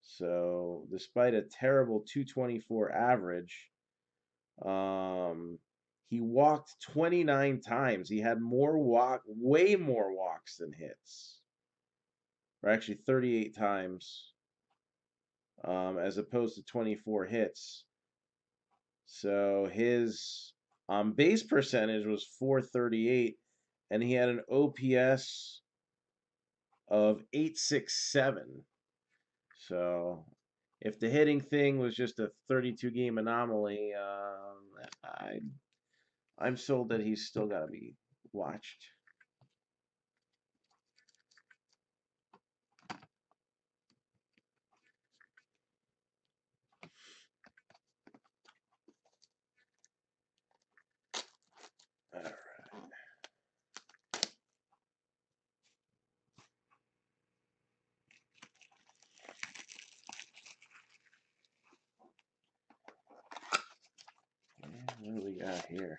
So despite a terrible .224 average, he walked 29 times. He had way more walks than hits, or actually 38 times, as opposed to 24 hits. So his base percentage was .438, and he had an OPS of .867. So if the hitting thing was just a 32 game anomaly, I'm sold that he's still got to be watched. All right. What do we got here?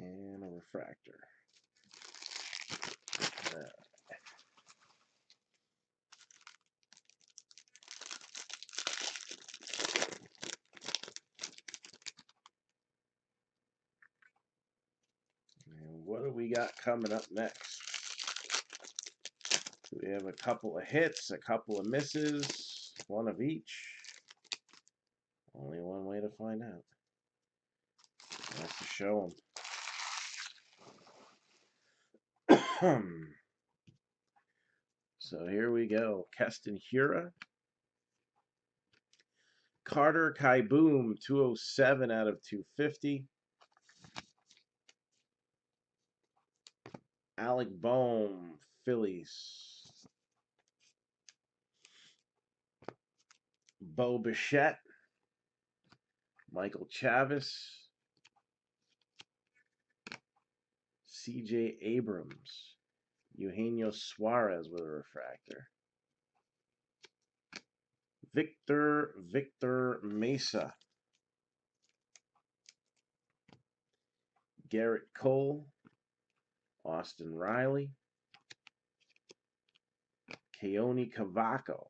And a refractor. And what do we got coming up next? We have a couple of hits, a couple of misses, one of each. Only one way to find out. That's to show them. So here we go. Keston Hiura. Carter Kieboom, 207 out of 250. Alec Bohm, Phillies. Bo Bichette. Michael Chavis. C.J. Abrams. Eugenio Suarez with a refractor. Victor Mesa. Garrett Cole. Austin Riley. Keone Cavaco.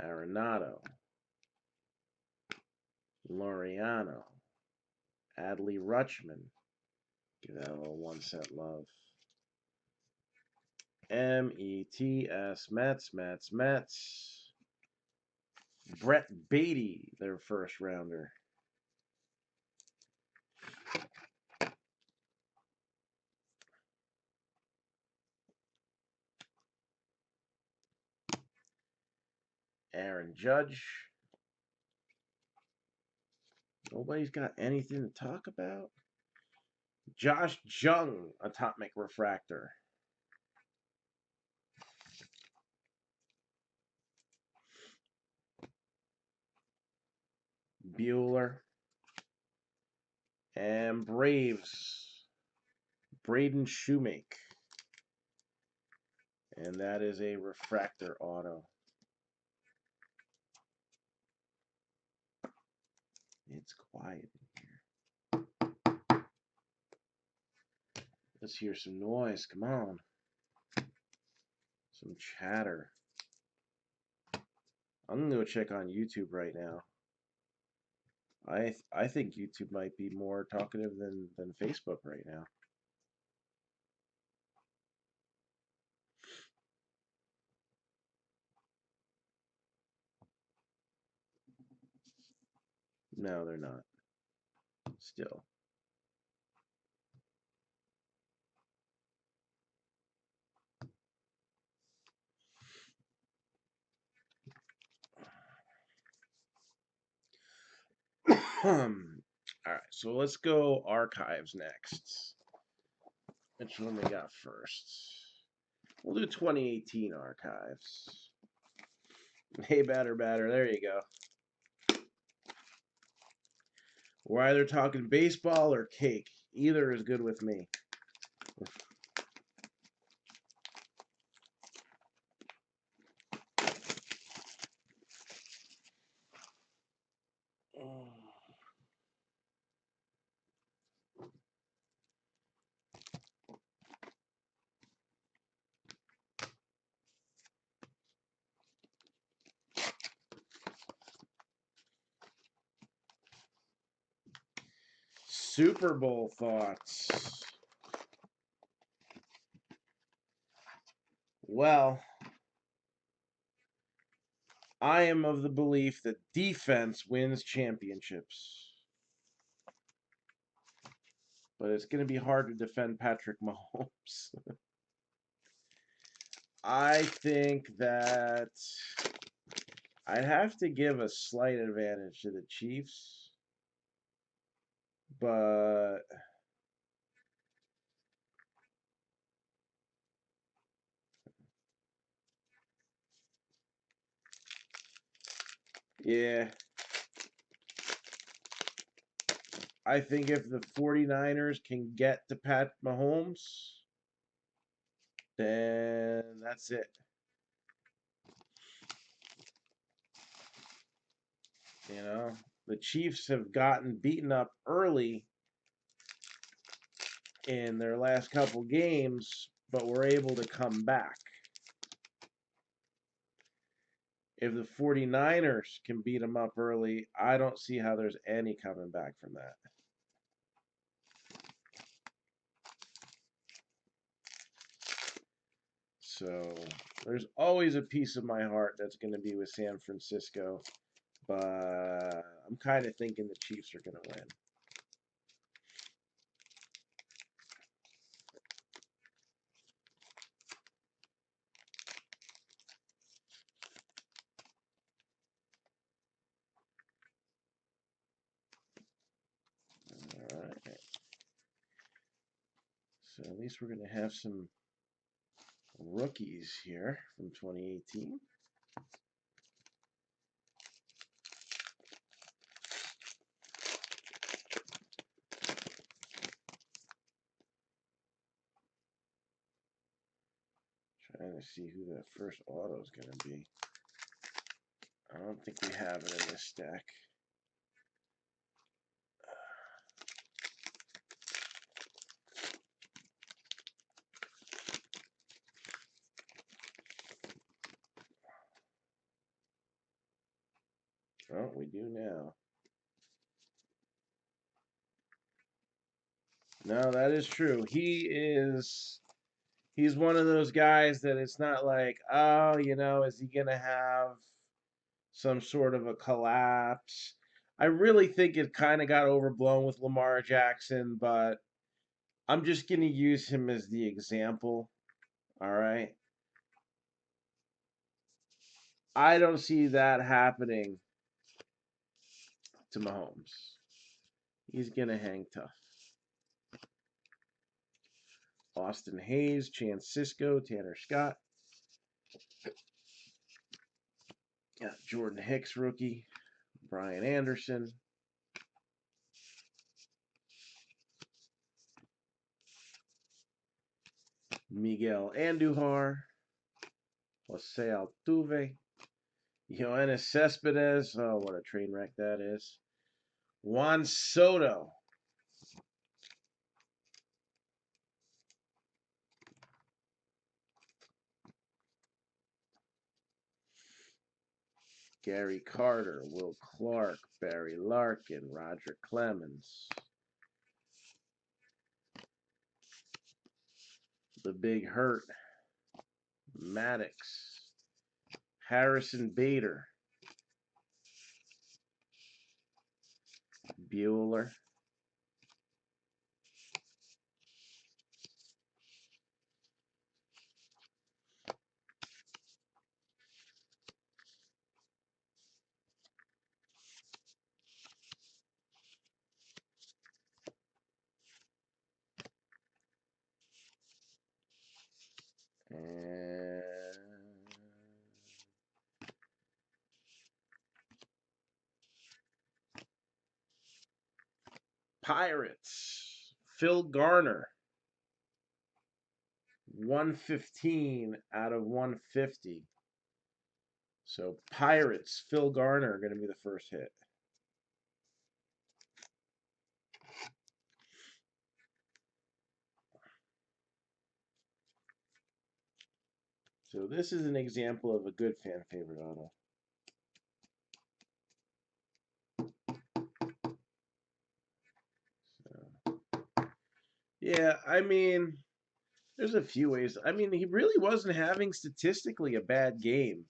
Arenado. Laureano. Adley Rutschman. Give that a little 1 cent love. Mets, Mets. Brett Beatty, their first rounder. Aaron Judge. Nobody's got anything to talk about. Josh Jung, Atomic Refractor. Bueller. And Braves. Braden Shoemake. And that is a refractor auto. It's quiet in here. Let's hear some noise. Come on. Some chatter. I'm going to go check on YouTube right now. I think YouTube might be more talkative than Facebook right now. No, they're not. Still. All right, so let's go archives next. Which one we got first? We'll do 2018 archives. Hey, batter. There you go. We're either talking baseball or cake. Either is good with me. Super Bowl thoughts. Well, I am of the belief that defense wins championships. But it's going to be hard to defend Patrick Mahomes. I think that I'd have to give a slight advantage to the Chiefs. But yeah, I think if the 49ers can get to Pat Mahomes, then that's it. You know, the Chiefs have gotten beaten up early in their last couple games, but were able to come back. If the 49ers can beat them up early, I don't see how there's any coming back from that. So there's always a piece of my heart that's going to be with San Francisco, but I'm kind of thinking the Chiefs are going to win. All right. So at least we're going to have some rookies here from 2018. Trying to see who that first auto is going to be. I don't think we have it in this stack. Oh, we do now. No, that is true. He is He's one of those guys that it's not like, oh, is he going to have some sort of a collapse? I really think it kind of got overblown with Lamar Jackson, but I'm just going to use him as the example. All right. I don't see that happening to Mahomes. He's going to hang tough. Austin Hayes, Chance Cisco, Tanner Scott. Got Jordan Hicks, rookie. Brian Anderson. Miguel Andujar. Jose Altuve. Yoenis Cespedes. Oh, what a train wreck that is. Juan Soto. Gary Carter, Will Clark, Barry Larkin, Roger Clemens. The Big Hurt. Maddox. Harrison Bader. Bueller. And Pirates. Phil Garner. 115 out of 150. So Pirates, Phil Garner are going to be the first hit. So this is an example of a good fan favorite auto. So, yeah, I mean, there's a few ways. I mean, he really wasn't having statistically a bad game.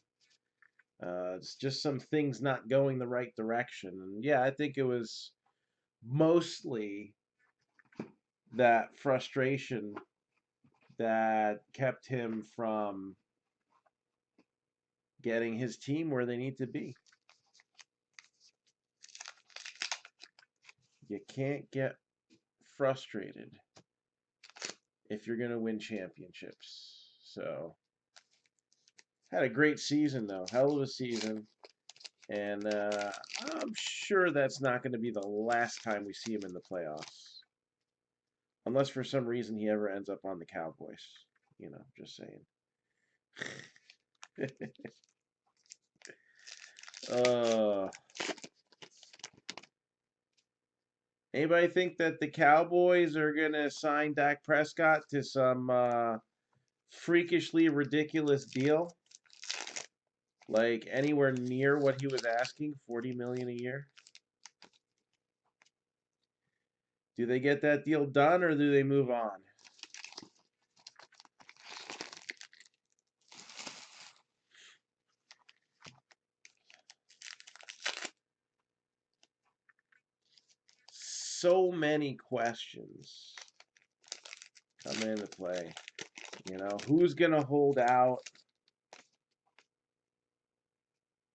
It's just some things not going the right direction. And yeah, I think it was mostly that frustration that kept him from getting his team where they need to be. You can't get frustrated if you're going to win championships. So, had a great season, though. Hell of a season. And I'm sure that's not going to be the last time we see him in the playoffs. Unless for some reason he ever ends up on the Cowboys. Just saying. uh, Anybody think that the Cowboys are going to sign Dak Prescott to some freakishly ridiculous deal? Like anywhere near what he was asking, $40 million a year? Do they get that deal done or do they move on? So many questions come into play. Who's going to hold out?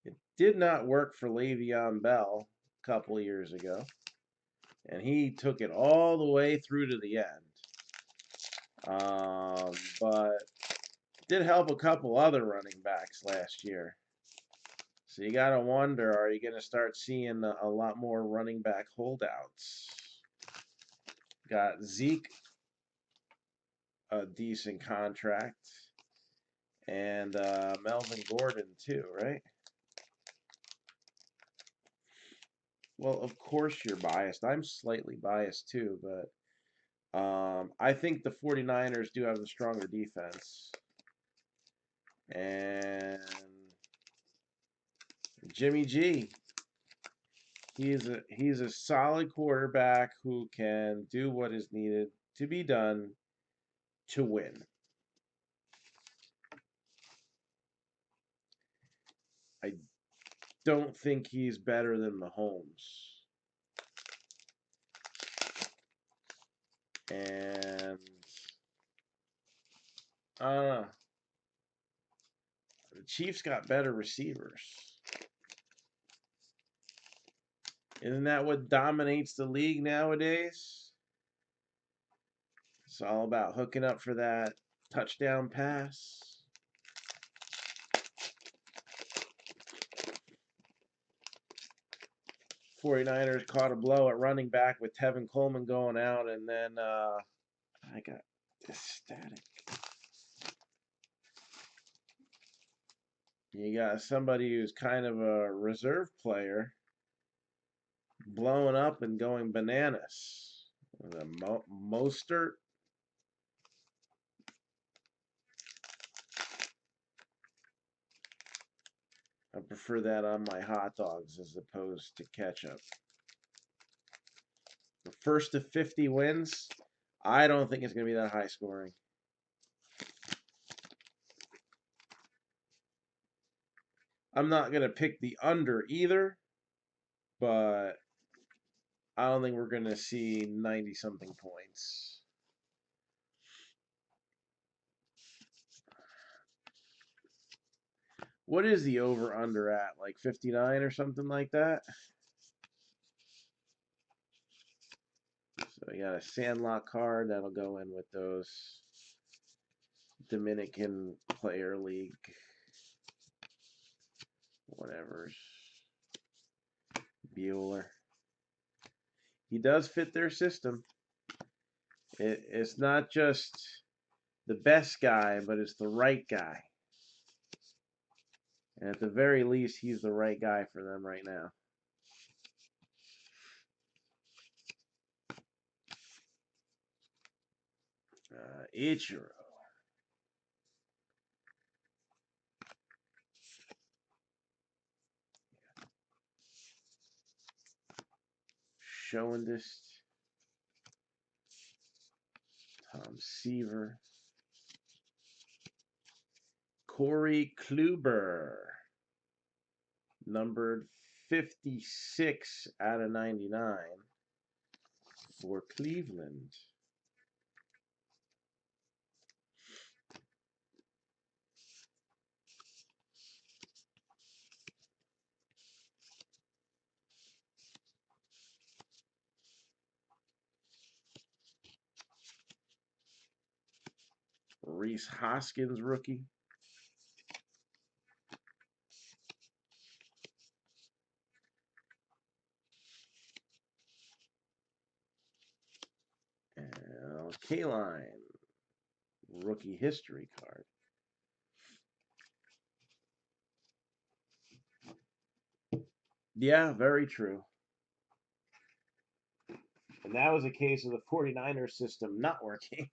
It did not work for Le'Veon Bell a couple years ago, and he took it all the way through to the end. But did help a couple other running backs last year. So you got to wonder, are you going to start seeing a lot more running back holdouts? Got Zeke, a decent contract, and Melvin Gordon too, right? Well, of course you're biased. I'm slightly biased too, but I think the 49ers do have the stronger defense. And Jimmy G, he's a solid quarterback who can do what is needed to be done to win. I don't think he's better than Mahomes. And the Chiefs got better receivers. Isn't that what dominates the league nowadays? It's all about hooking up for that touchdown pass. '49ers caught a blow at running back with Tevin Coleman going out, and then I got this static. You got somebody who's kind of a reserve player blowing up and going bananas. Mostert. I prefer that on my hot dogs as opposed to ketchup. The first to 50 wins, I don't think it's going to be that high scoring. I'm not going to pick the under either, but I don't think we're going to see 90-something points. What is the over-under at? Like 59 or something like that? So we got a Sandlot card that'll go in with those Dominican Player League whatever. Bueller. He does fit their system. It's not just the best guy, but it's the right guy. And at the very least, he's the right guy for them right now. Ichiro. Showing this. Tom Seaver. Corey Kluber. Numbered 56 out of 99 for Cleveland. Reese Hoskins rookie. And K-Line rookie history card. Yeah, very true. And that was a case of the 49ers system not working.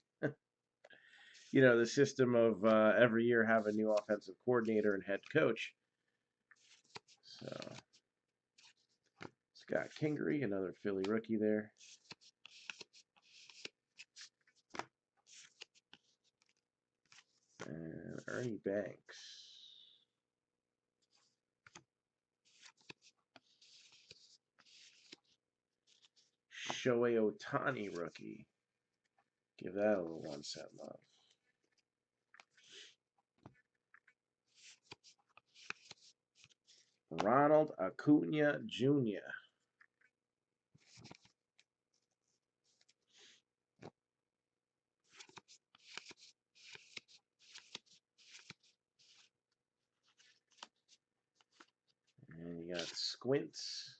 You know, the system of every year have a new offensive coordinator and head coach. So, Scott Kingery, another Philly rookie there. And Ernie Banks. Shohei Ohtani rookie. Give that a little 1 cent love. Ronald Acuna Jr. And you got Squints.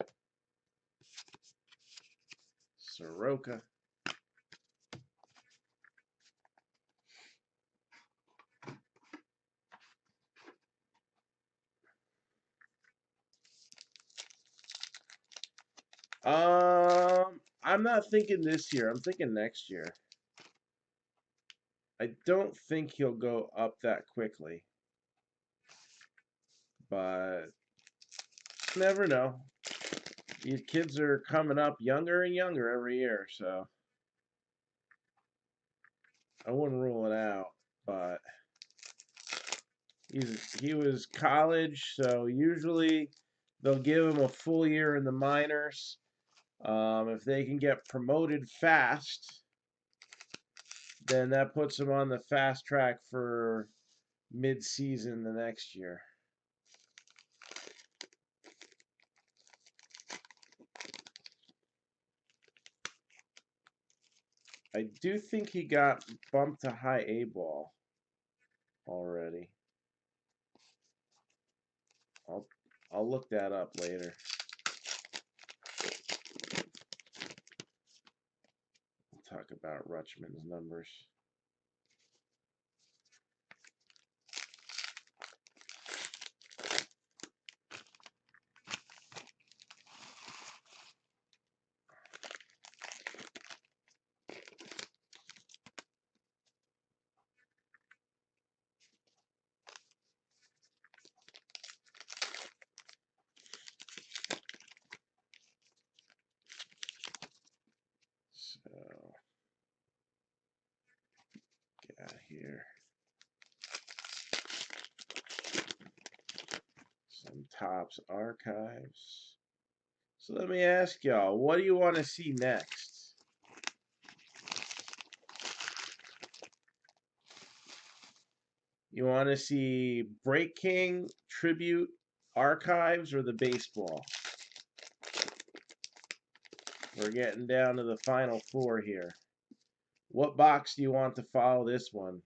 Soroka. I'm not thinking this year. I'm thinking next year. I don't think he'll go up that quickly. But never know. These kids are coming up younger and younger every year, so I wouldn't rule it out, but He was college, so usually they'll give him a full year in the minors. If they can get promoted fast, then that puts him on the fast track for mid-season the next year. I do think he got bumped to high A ball already. I'll look that up later. We'll talk about Rutschman's numbers. So, get out here. Some Topps archives. So let me ask y'all, what do you want to see next? You want to see Break King, Tribute, Archives, or the baseball? We're getting down to the final four here. What box do you want to follow this one?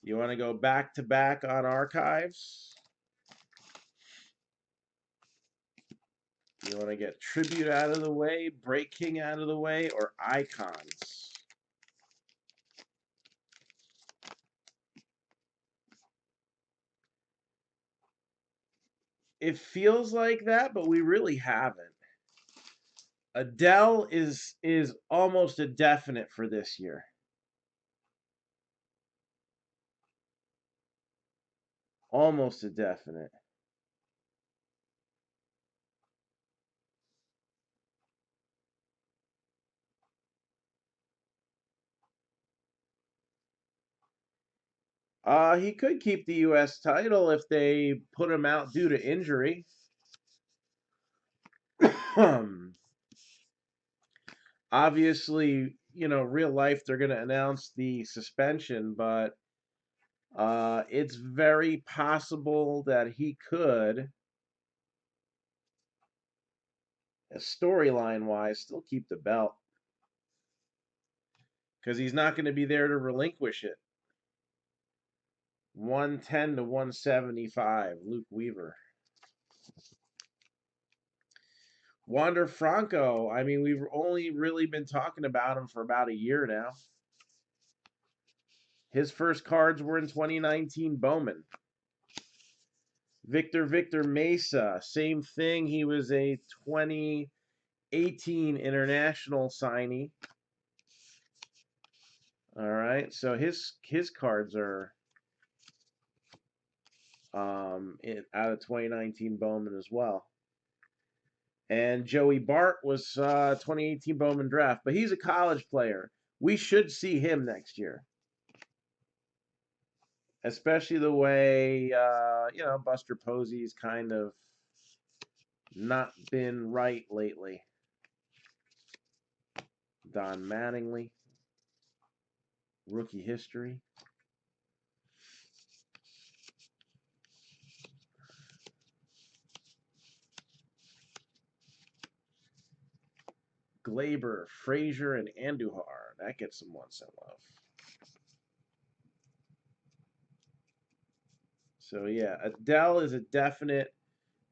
You want to go back to back on Archives? You want to get Tribute out of the way, Break King out of the way, or Icons? It feels like that, but we really haven't. Adele is almost a definite for this year. Almost a definite. He could keep the U.S. title if they put him out due to injury. Obviously, real life they're going to announce the suspension, but it's very possible that he could, storyline wise, still keep the belt because he's not going to be there to relinquish it. 110 to 175, Luke Weaver. Wander Franco, I mean, we've only really been talking about him for about a year now. His first cards were in 2019 Bowman. Victor Mesa, same thing. He was a 2018 international signee. All right, so his cards are out of 2019 Bowman as well. And Joey Bart was 2018 Bowman draft, but he's a college player. We should see him next year, especially the way Buster Posey's kind of not been right lately. Don Mattingly, rookie history. Glaber, Frazier, and Andujar. That gets some once in love. So yeah, Adele is a definite,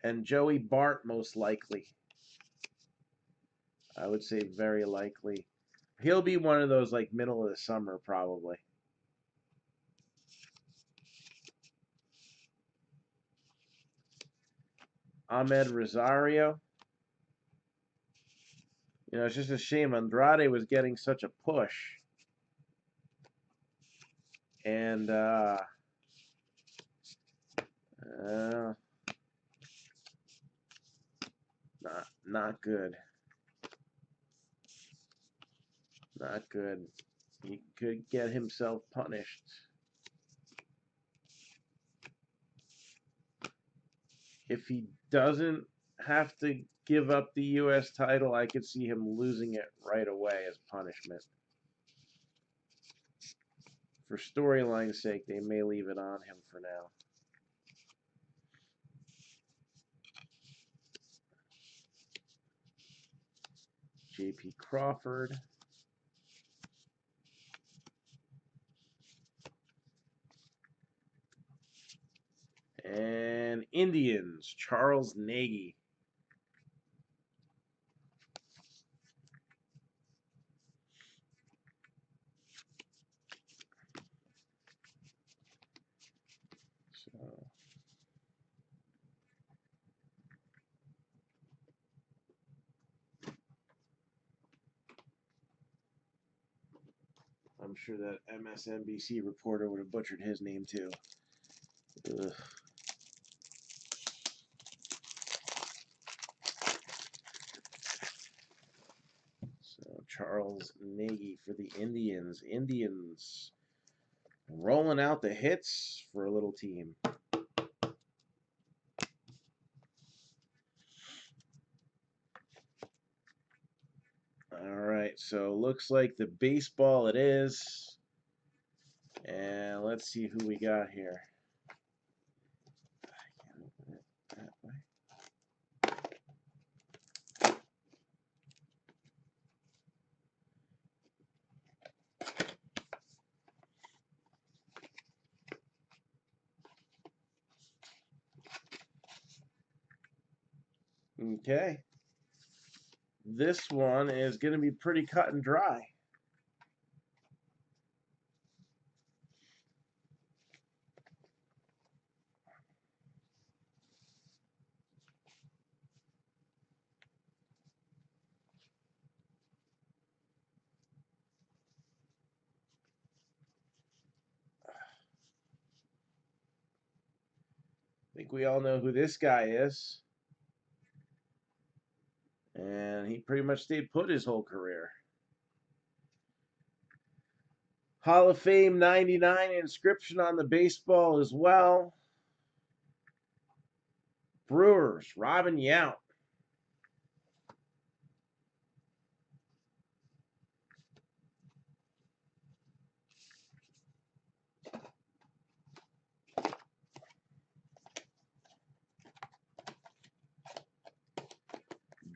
and Joey Bart most likely. I would say very likely. He'll be one of those like middle of the summer probably. Ahmed Rosario. It's just a shame Andrade was getting such a push. And not good. Not good. He could get himself punished. if he doesn't have to give up the U.S. title, I could see him losing it right away as punishment. For storyline's sake, they may leave it on him for now. J.P. Crawford. And Indians, Charles Nagy. So I'm sure that MSNBC reporter would have butchered his name too. Ugh. So Charles Nagy for the Indians. Indians rolling out the hits for a little team. All right, so looks like the baseball it is. And let's see who we got here. I can't open it that way. Okay. This one is going to be pretty cut and dry. I think we all know who this guy is. And he pretty much stayed put his whole career. Hall of Fame 99 inscription on the baseball as well. Brewers, Robin Yount.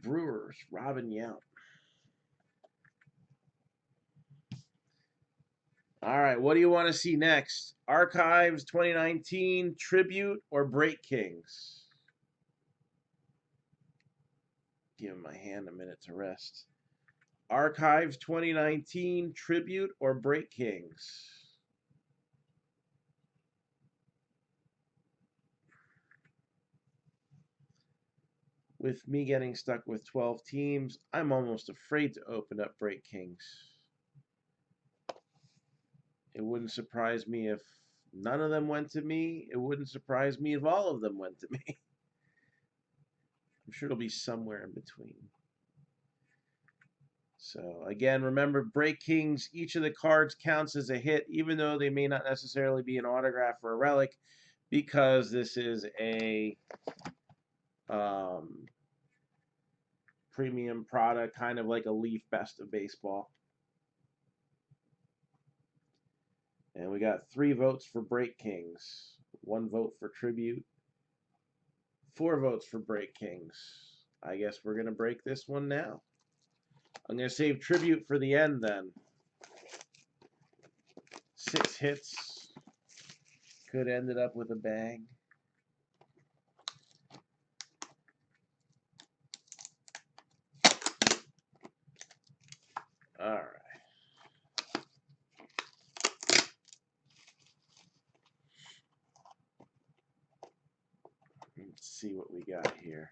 Brewers, Robin Yount. All right, what do you want to see next? Archives 2019, Tribute, or Break Kings? Give my hand a minute to rest. Archives 2019, Tribute, or Break Kings? With me getting stuck with 12 teams, I'm almost afraid to open up Break Kings. It wouldn't surprise me if none of them went to me. It wouldn't surprise me if all of them went to me. I'm sure it'll be somewhere in between. So again, remember, Break Kings, each of the cards counts as a hit, even though they may not necessarily be an autograph or a relic, because this is a premium product, kind of like a Leaf Best of Baseball. And we got 3 votes for Break Kings, 1 vote for Tribute, 4 votes for Break Kings. I guess we're going to break this one now. I'm going to save Tribute for the end then. 6 hits. Could end it up with a bang. All right. Let's see what we got here.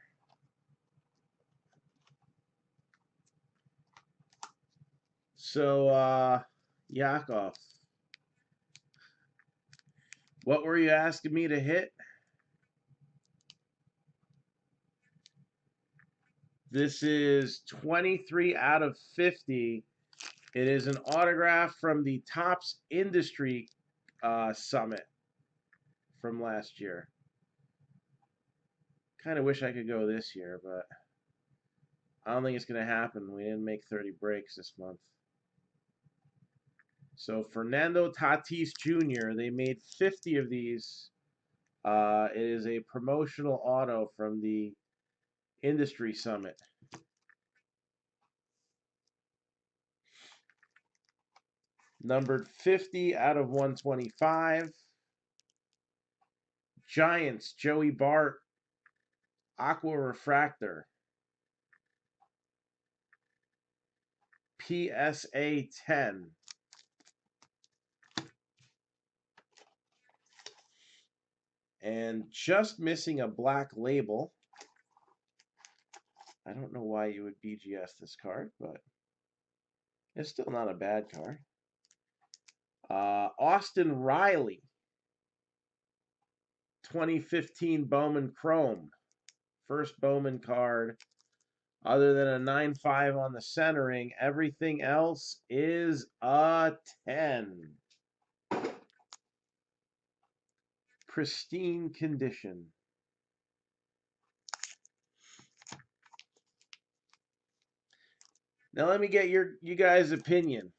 So, Yakov, what were you asking me to hit? This is 23 out of 50. It is an autograph from the Topps Industry Summit from last year. Kind of wish I could go this year, but I don't think it's going to happen. We didn't make 30 breaks this month. So Fernando Tatis Jr., they made 50 of these. It is a promotional auto from the Industry Summit. Numbered 50 out of 125. Giants, Joey Bart, Aqua Refractor. PSA 10. And just missing a black label. I don't know why you would BGS this card, but it's still not a bad card. Austin Riley, 2015 Bowman Chrome. First Bowman card. Other than a 9.5 on the centering, everything else is a 10. Pristine condition. Now let me get you guys' opinion.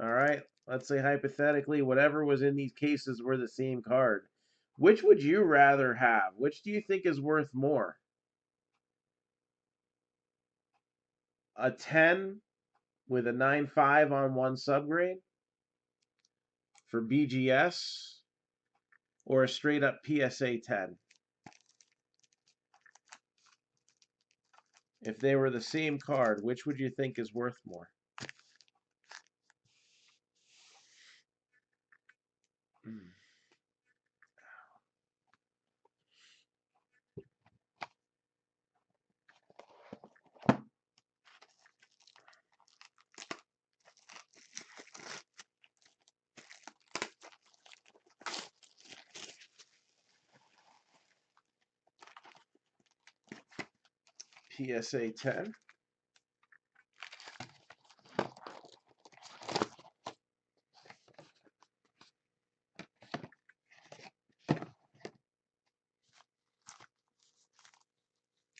All right, let's say hypothetically, whatever was in these cases were the same card. Which would you rather have? Which do you think is worth more? A 10 with a 9.5 on one subgrade for BGS, or a straight up PSA 10? If they were the same card, which would you think is worth more? PSA 10.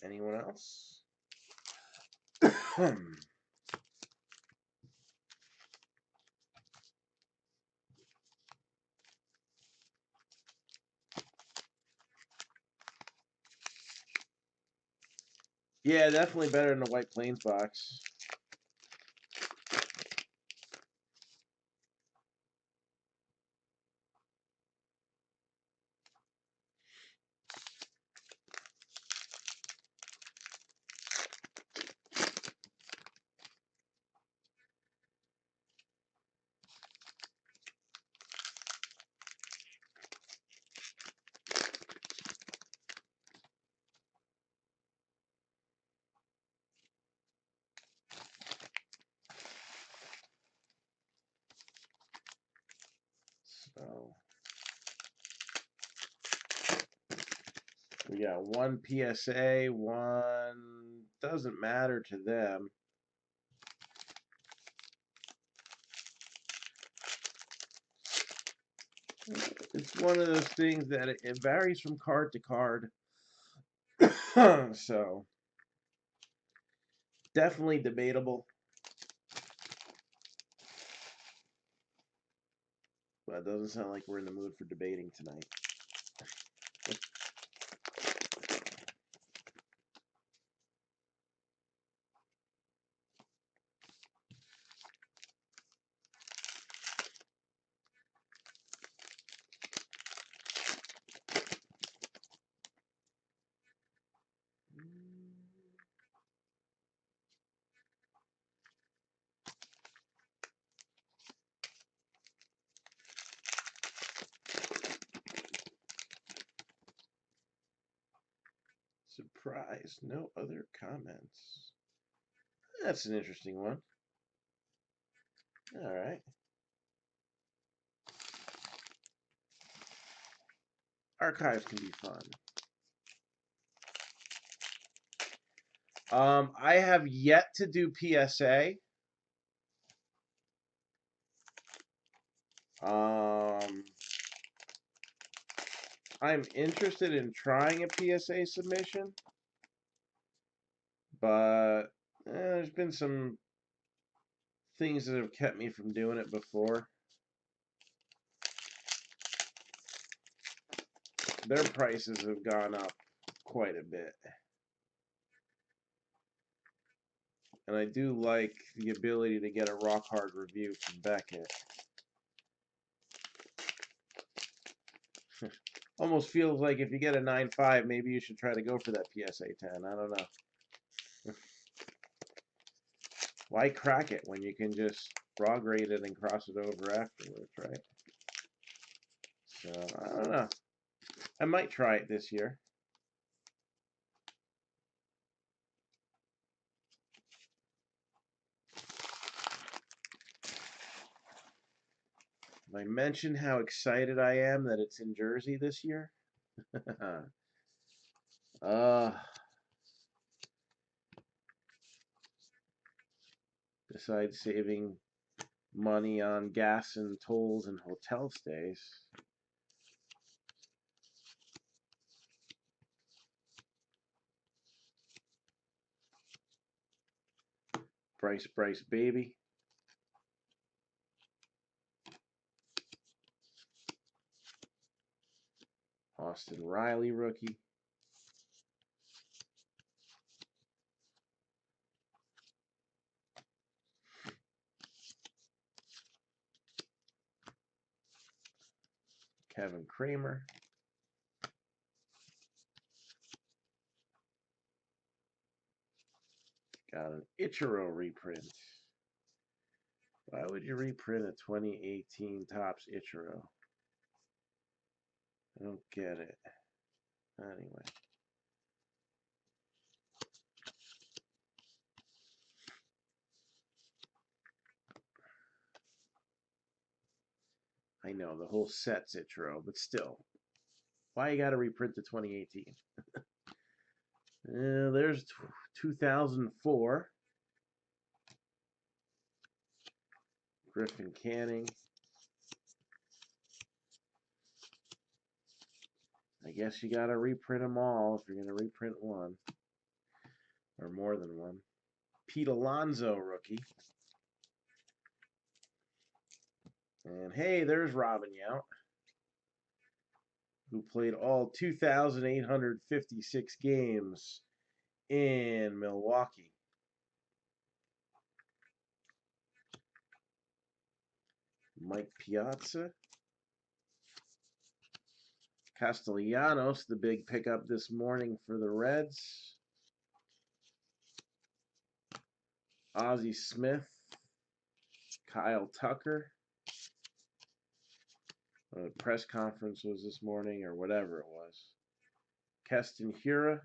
Anyone else? Yeah, definitely better than the White Plains box. So we got one PSA, one doesn't matter to them. It's one of those things that it varies from card to card. So definitely debatable. But it doesn't sound like we're in the mood for debating tonight. Surprise, no other comments. That's an interesting one. All right. Archives can be fun. I have yet to do PSA. I'm interested in trying a PSA submission, but there's been some things that have kept me from doing it before. Their prices have gone up quite a bit. And I do like the ability to get a rock hard review from Beckett. Almost feels like if you get a 9.5, maybe you should try to go for that PSA 10. I don't know. Why crack it when you can just raw grade it and cross it over afterwards, right? So, I don't know. I might try it this year. I mentioned how excited I am that it's in Jersey this year. Besides saving money on gas and tolls and hotel stays. Bryce, baby. Austin Riley, rookie. Kevin Kramer. Got an Ichiro reprint. Why would you reprint a 2018 Topps Ichiro? I don't get it. Anyway. I know, the whole set's Ichiro, but still. Why you gotta reprint the 2018? There's 2004. Griffin Canning. I guess you gotta reprint them all if you're gonna reprint one. Or more than one. Pete Alonso, rookie. And hey, there's Robin Yount, who played all 2,856 games in Milwaukee. Mike Piazza. Castellanos, the big pickup this morning for the Reds. Ozzie Smith. Kyle Tucker. The press conference was this morning, or whatever it was. Keston Hiura.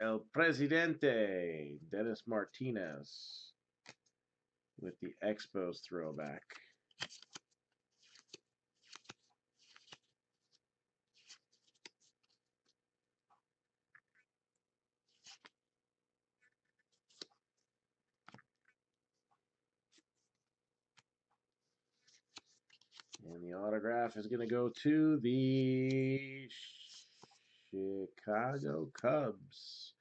El Presidente, Dennis Martinez, with the Expos throwback. And the autograph is going to go to the Chicago Cubs.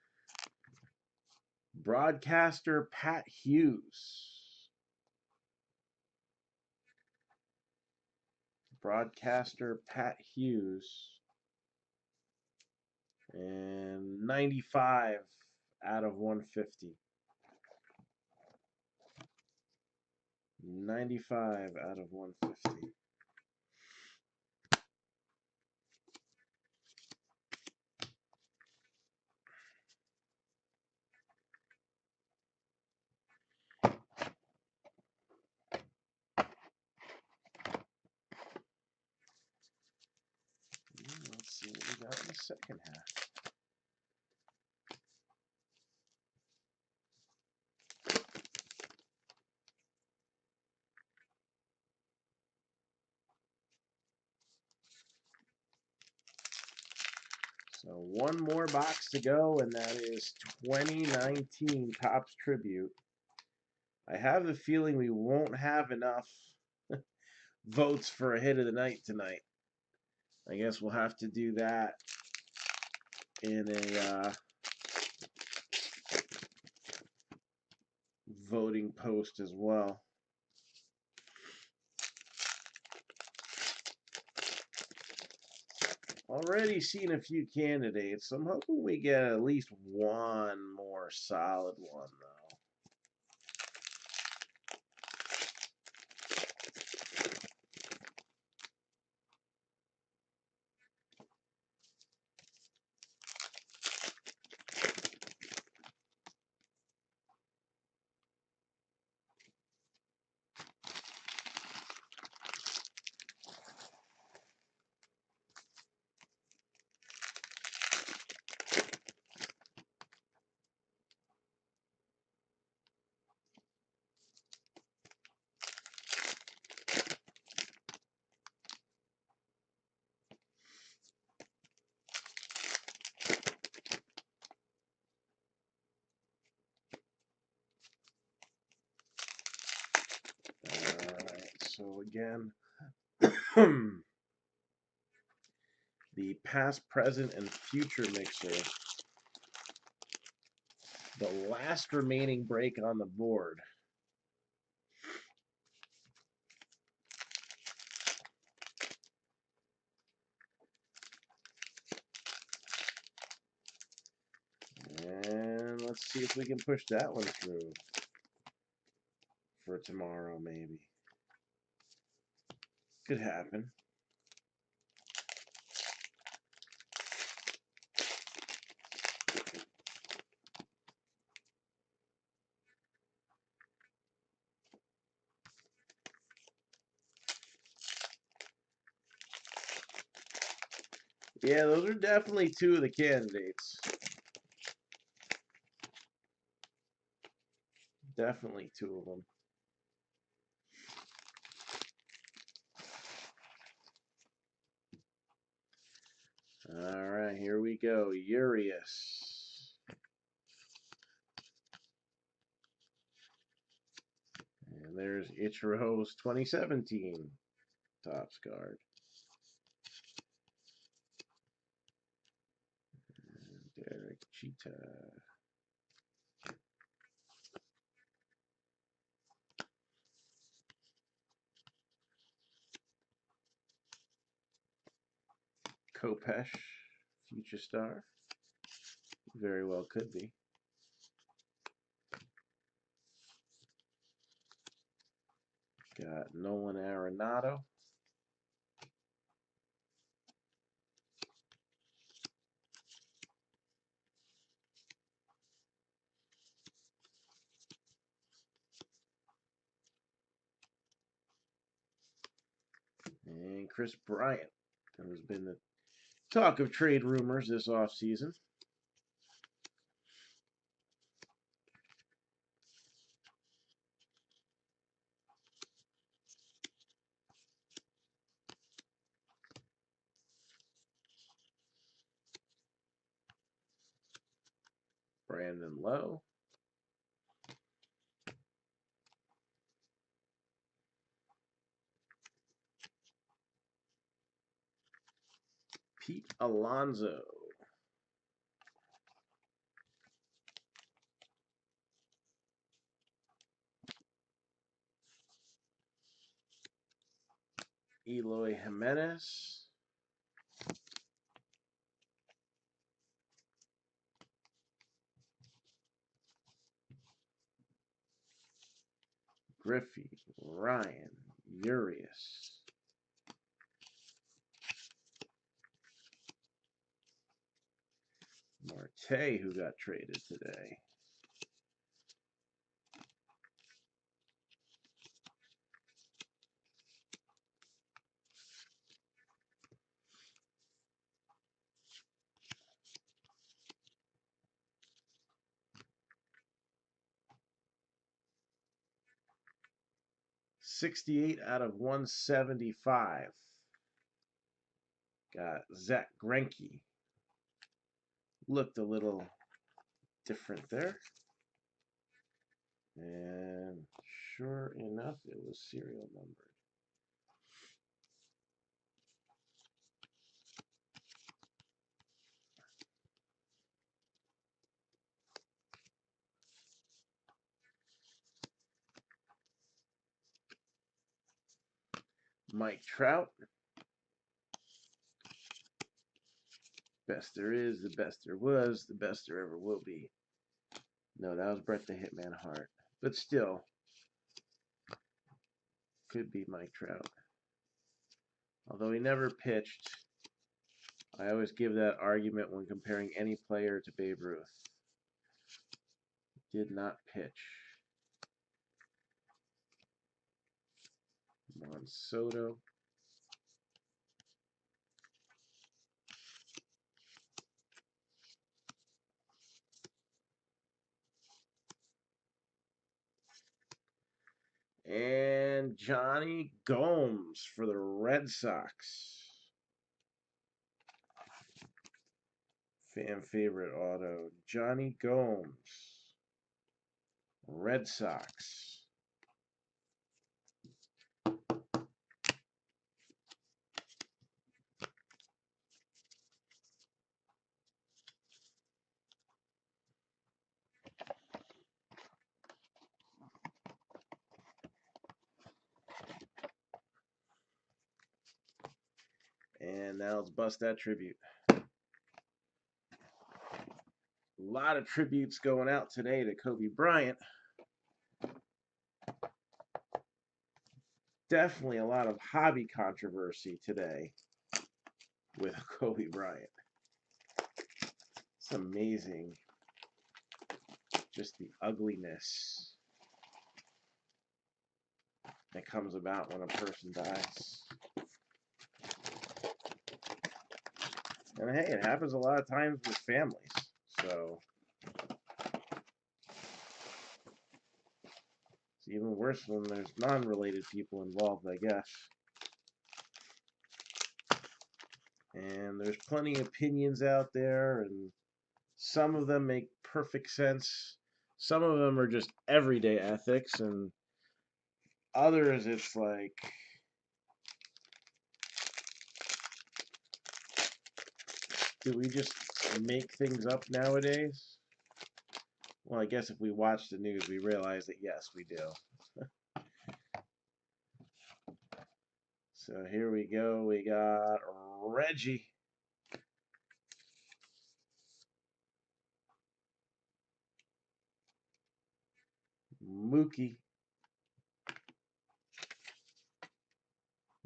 Broadcaster Pat Hughes. Broadcaster Pat Hughes. And 95 out of 150. 95 out of 150. Let's see what we got in the second half. So one more box to go, and that is 2019 Topps Tribute. I have the feeling we won't have enough votes for a hit of the night tonight. I guess we'll have to do that in a voting post as well. Already seen a few candidates. I'm hoping we get at least one more solid one, though. Alright, so again, the past, present, and future mixer. The last remaining break on the board. And let's see if we can push that one through for tomorrow, maybe. Could happen. Yeah, those are definitely two of the candidates. Definitely two of them. All right, here we go. Urias. And there's Ichiro's 2017 Topps card. And Derek Cheetah. Kopesh, future star. Very well could be. Got Nolan Arenado. And Chris Bryant, who's been the talk of trade rumors this offseason. Brandon Lowe. Pete Alonso. Eloy Jimenez. Griffey. Ryan. Urias. Marte, who got traded today. '68 out of 175. Got Zach Greinke. looked a little different there. And sure enough, it was serial numbered. Mike Trout. Best there is, the best there was, the best there ever will be. No, that was Brett the Hitman Hart. But still, could be Mike Trout. Although he never pitched, I always give that argument when comparing any player to Babe Ruth. Did not pitch. Juan Soto. And Johnny Gomes for the Red Sox. Fan favorite auto. Johnny Gomes. Red Sox. And now let's bust that tribute. A lot of tributes going out today to Kobe Bryant. Definitely a lot of hobby controversy today with Kobe Bryant. It's amazing. Just the ugliness that comes about when a person dies. And hey, it happens a lot of times with families. So it's even worse when there's non-related people involved, I guess. And there's plenty of opinions out there, and some of them make perfect sense. Some of them are just everyday ethics, and others it's like, do we just make things up nowadays? Well, I guess if we watch the news, we realize that yes, we do. So here we go. We got Reggie. Mookie.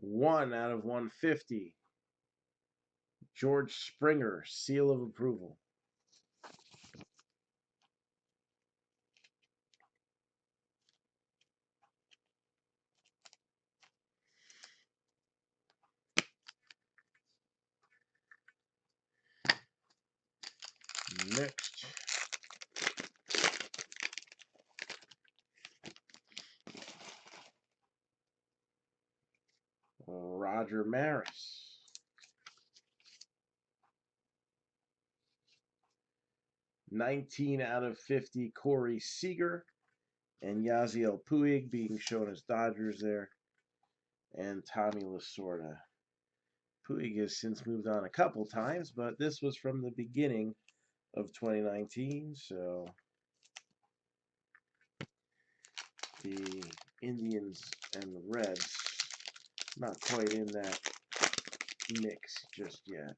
1/150. George Springer, seal of approval. Next. Roger Maris. 19/50, Corey Seager. And Yasiel Puig being shown as Dodgers there. And Tommy Lasorda. Puig has since moved on a couple times, but this was from the beginning of 2019, so the Indians and the Reds not quite in that mix just yet.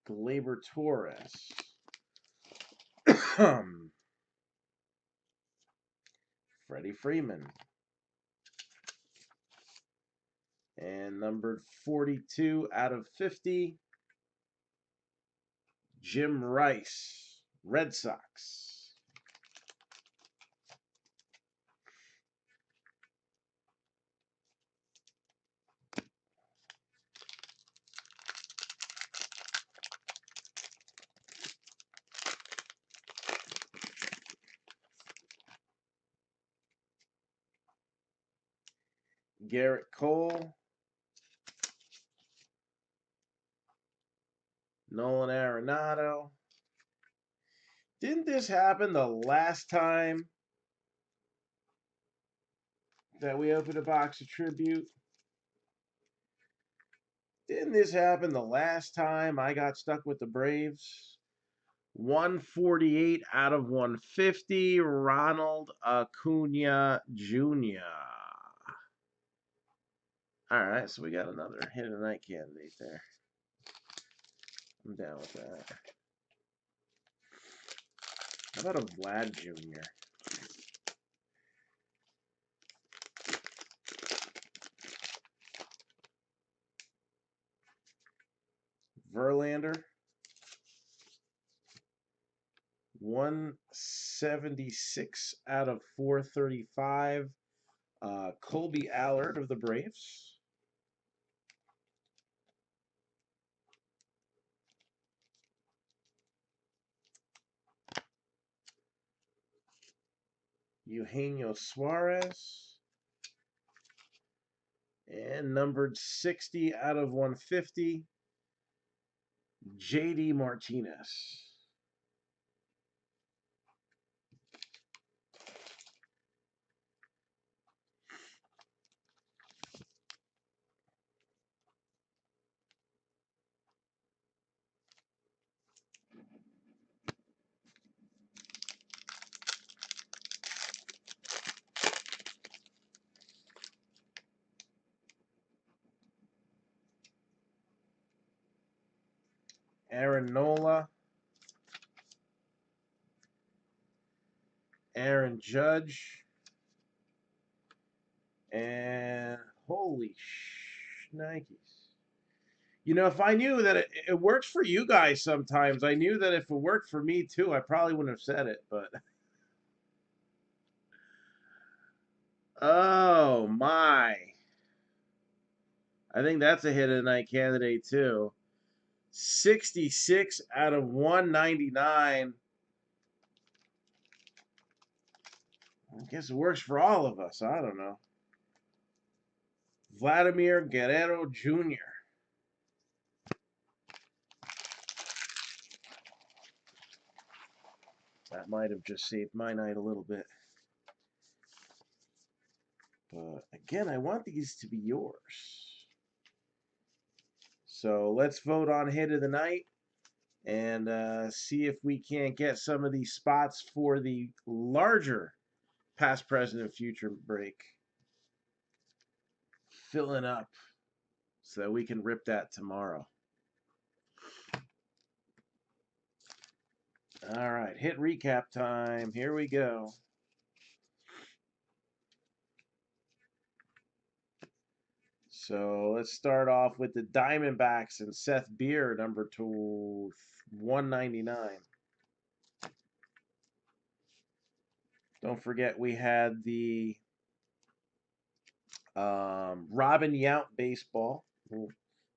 Gleyber Torres. Freddie Freeman. And numbered 42/50, Jim Rice, Red Sox. Garrett Cole. Nolan Arenado. Didn't this happen the last time that we opened a box of Tribute? Didn't this happen the last time I got stuck with the Braves? 148 out of 150, Ronald Acuna Jr. All right, so we got another hit of the night candidate there. I'm down with that. How about a Vlad Jr.? Verlander. 176 out of 435. Colby Allard of the Braves. Eugenio Suarez. And numbered 60 out of 150. JD Martinez. Aaron Nola. Aaron Judge. And holy shnikes. You know, if I knew that it works for you guys sometimes, I knew that if it worked for me too, I probably wouldn't have said it, but oh my. I think that's a hit of the night candidate too. 66 out of 199. I guess it works for all of us. I don't know. Vladimir Guerrero Jr. That might have just saved my night a little bit. But again, I want these to be yours. So let's vote on hit of the night and see if we can't get some of these spots for the larger past, present, and future break filling up so that we can rip that tomorrow. All right, hit recap time. Here we go. So let's start off with the Diamondbacks and Seth Beer, number 199. Don't forget we had the Robin Yount baseball. We'll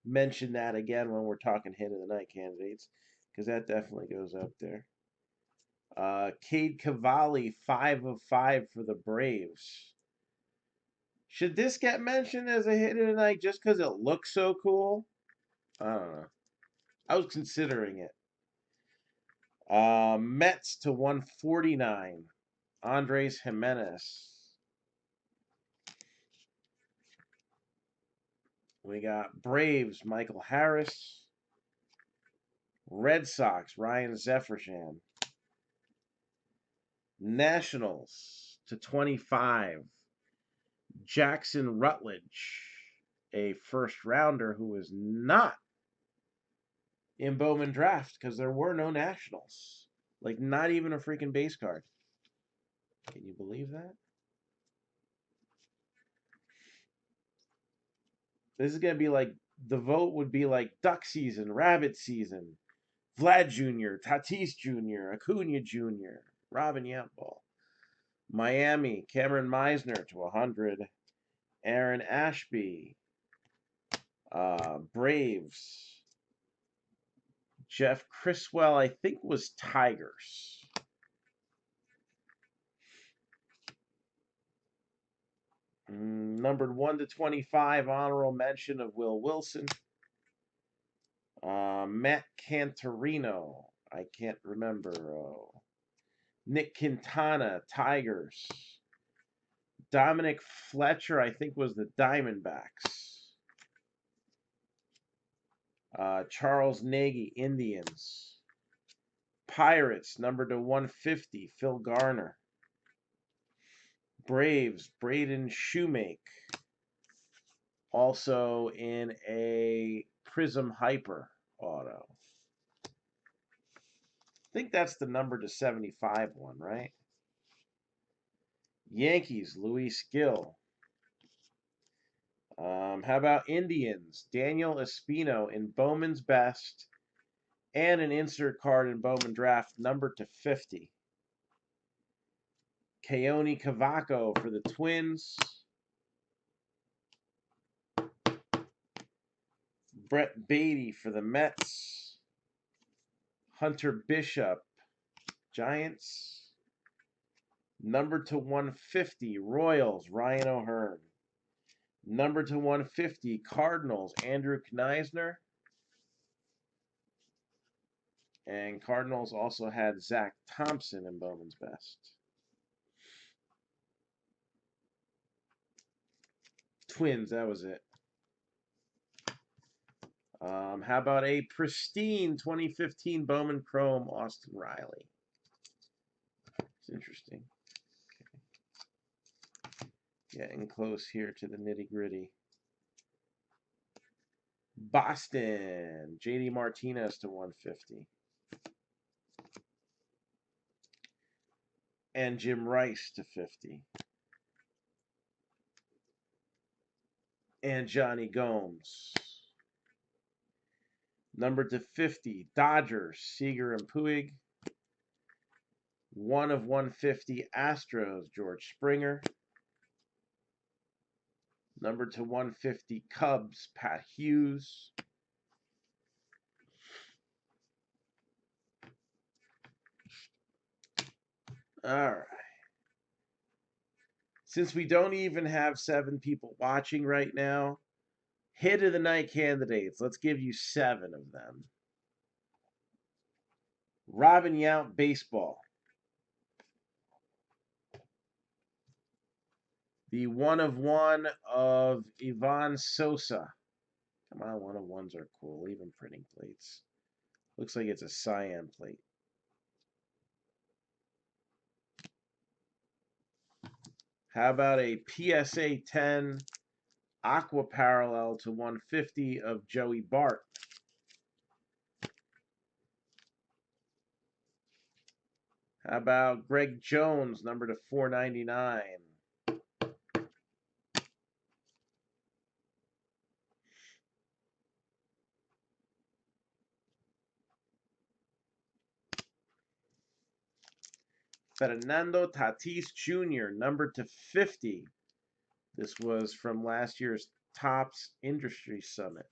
mention that again when we're talking hit of the night candidates, because that definitely goes up there. Cade Cavalli, 5 of 5 for the Braves. Should this get mentioned as a hit of the night just because it looks so cool? I don't know. I was considering it. Mets to 149. Andres Jimenez. We got Braves, Michael Harris. Red Sox, Ryan Zeffershan. Nationals to 25. Jackson Rutledge, a first rounder who is not in Bowman draft because there were no Nationals. Like, not even a freaking base card. Can you believe that? This is going to be like, the vote would be like Duck season, Rabbit season, Vlad Jr., Tatis Jr., Acuna Jr., Robin Yampball. Miami, Cameron Meisner to 100. Aaron Ashby. Braves. Jeff Criswell, I think, was Tigers. Numbered 1 to 25, honorable mention of Will Wilson. Matt Cantorino. I can't remember. Nick Quintana, Tigers. Dominic Fletcher, I think, was the Diamondbacks. Charles Nagy, Indians. Pirates, number to 150, Phil Garner. Braves, Braden Shoemake. Also in a Prism Hyper auto. I think that's the number to 75 one, right? Yankees, Luis Gill. How about Indians? Daniel Espino in Bowman's Best and an insert card in Bowman Draft, number to 50. Keone Cavaco for the Twins. Brett Beatty for the Mets. Hunter Bishop, Giants. Number to 150, Royals, Ryan O'Hearn. Number to 150, Cardinals, Andrew Kneisner. And Cardinals also had Zach Thompson in Bowman's Best. Twins, that was it. How about a pristine 2015 Bowman Chrome, Austin Riley? It's interesting. Okay. Getting close here to the nitty-gritty. Boston, JD Martinez to 150. And Jim Rice to 50. And Johnny Gomes. Number to 50, Dodgers, Seager and Puig. 1 of 150, Astros, George Springer. Number to 150, Cubs, Pat Hughes. All right. Since we don't even have 7 people watching right now, hit of the night candidates. Let's give you 7 of them. Robin Yount, baseball. The 1 of 1 of Ivan Sosa. Come on, 1 of 1s are cool. Even printing plates. Looks like it's a cyan plate. How about a PSA 10 Aqua Parallel to 150 of Joey Bart? How about Greg Jones, number to 499? Fernando Tatis Jr., number to 50. This was from last year's Topps Industry Summit.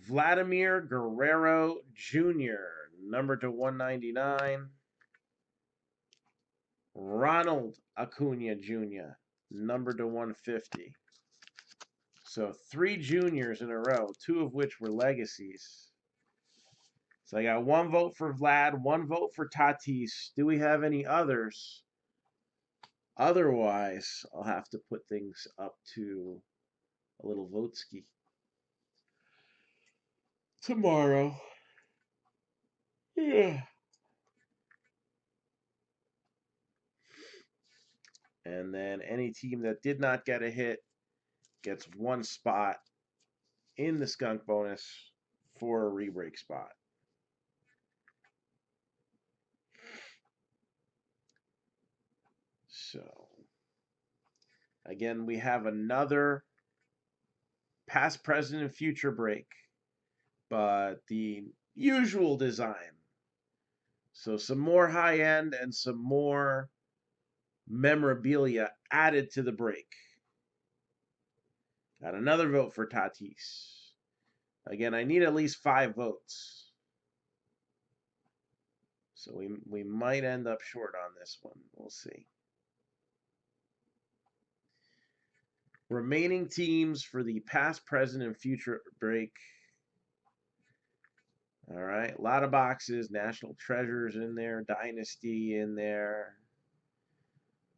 Vladimir Guerrero Jr., number to 199. Ronald Acuna Jr., number to 150. So 3 juniors in a row, 2 of which were legacies. So I got 1 vote for Vlad, 1 vote for Tatis. Do we have any others? Otherwise, I'll have to put things up to a little vote ski tomorrow. Yeah. And then any team that did not get a hit gets 1 spot in the skunk bonus for a rebreak spot. So, again, we have another past, present, and future break, but the usual design. So some more high end and some more memorabilia added to the break. Got another vote for Tatis. Again, I need at least 5 votes. So we might end up short on this one. We'll see. Remaining teams for the past, present, and future break. All right, a lot of boxes. National Treasures in there. Dynasty in there.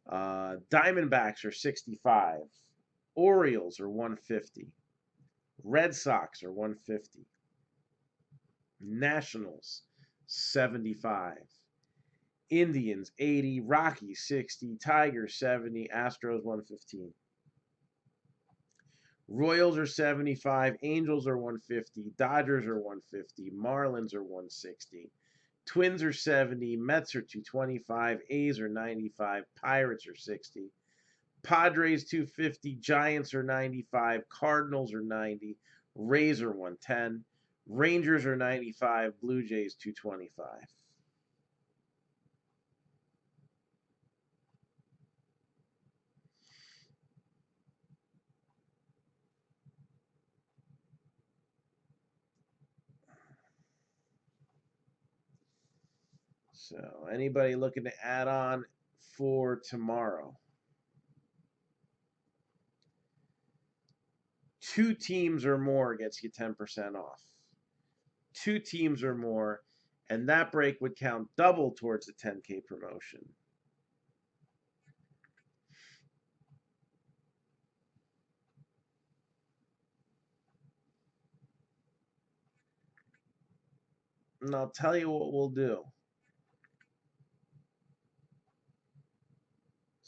Diamondbacks are 65. Orioles are 150. Red Sox are 150. Nationals 75. Indians 80. Rockies 60. Tigers 70. Astros 115. Royals are 75. Angels are 150. Dodgers are 150. Marlins are 160. Twins are 70. Mets are 225. A's are 95. Pirates are 60. Padres 250. Giants are 95. Cardinals are 90. Rays are 110. Rangers are 95. Blue Jays 225. So, anybody looking to add on for tomorrow? Two teams or more gets you 10% off. Two teams or more, and that break would count double towards the 10K promotion. And I'll tell you what we'll do.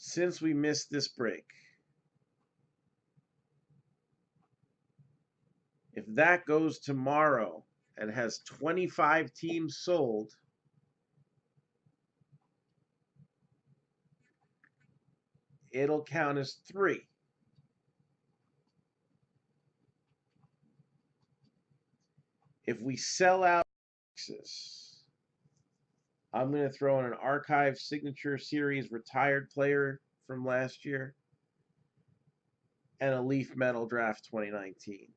Since we missed this break, if that goes tomorrow and has 25 teams sold, it'll count as 3. If we sell out, I'm going to throw in an archive signature series retired player from last year and a Leaf Metal Draft 2019.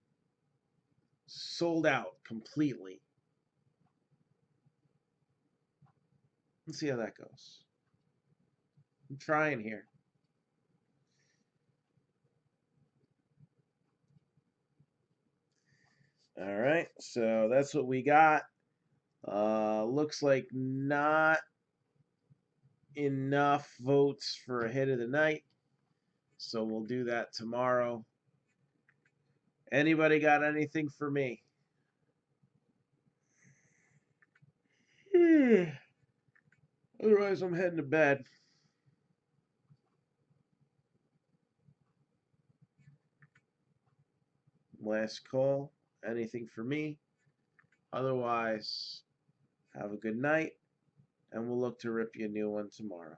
Sold out completely. Let's see how that goes. I'm trying here. All right, so that's what we got. Looks like not enough votes for a hit of the night, so we'll do that tomorrow. Anybody got anything for me? Otherwise, I'm heading to bed. Last call. Anything for me? Otherwise, have a good night, and we'll look to rip you a new one tomorrow.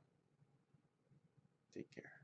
Take care.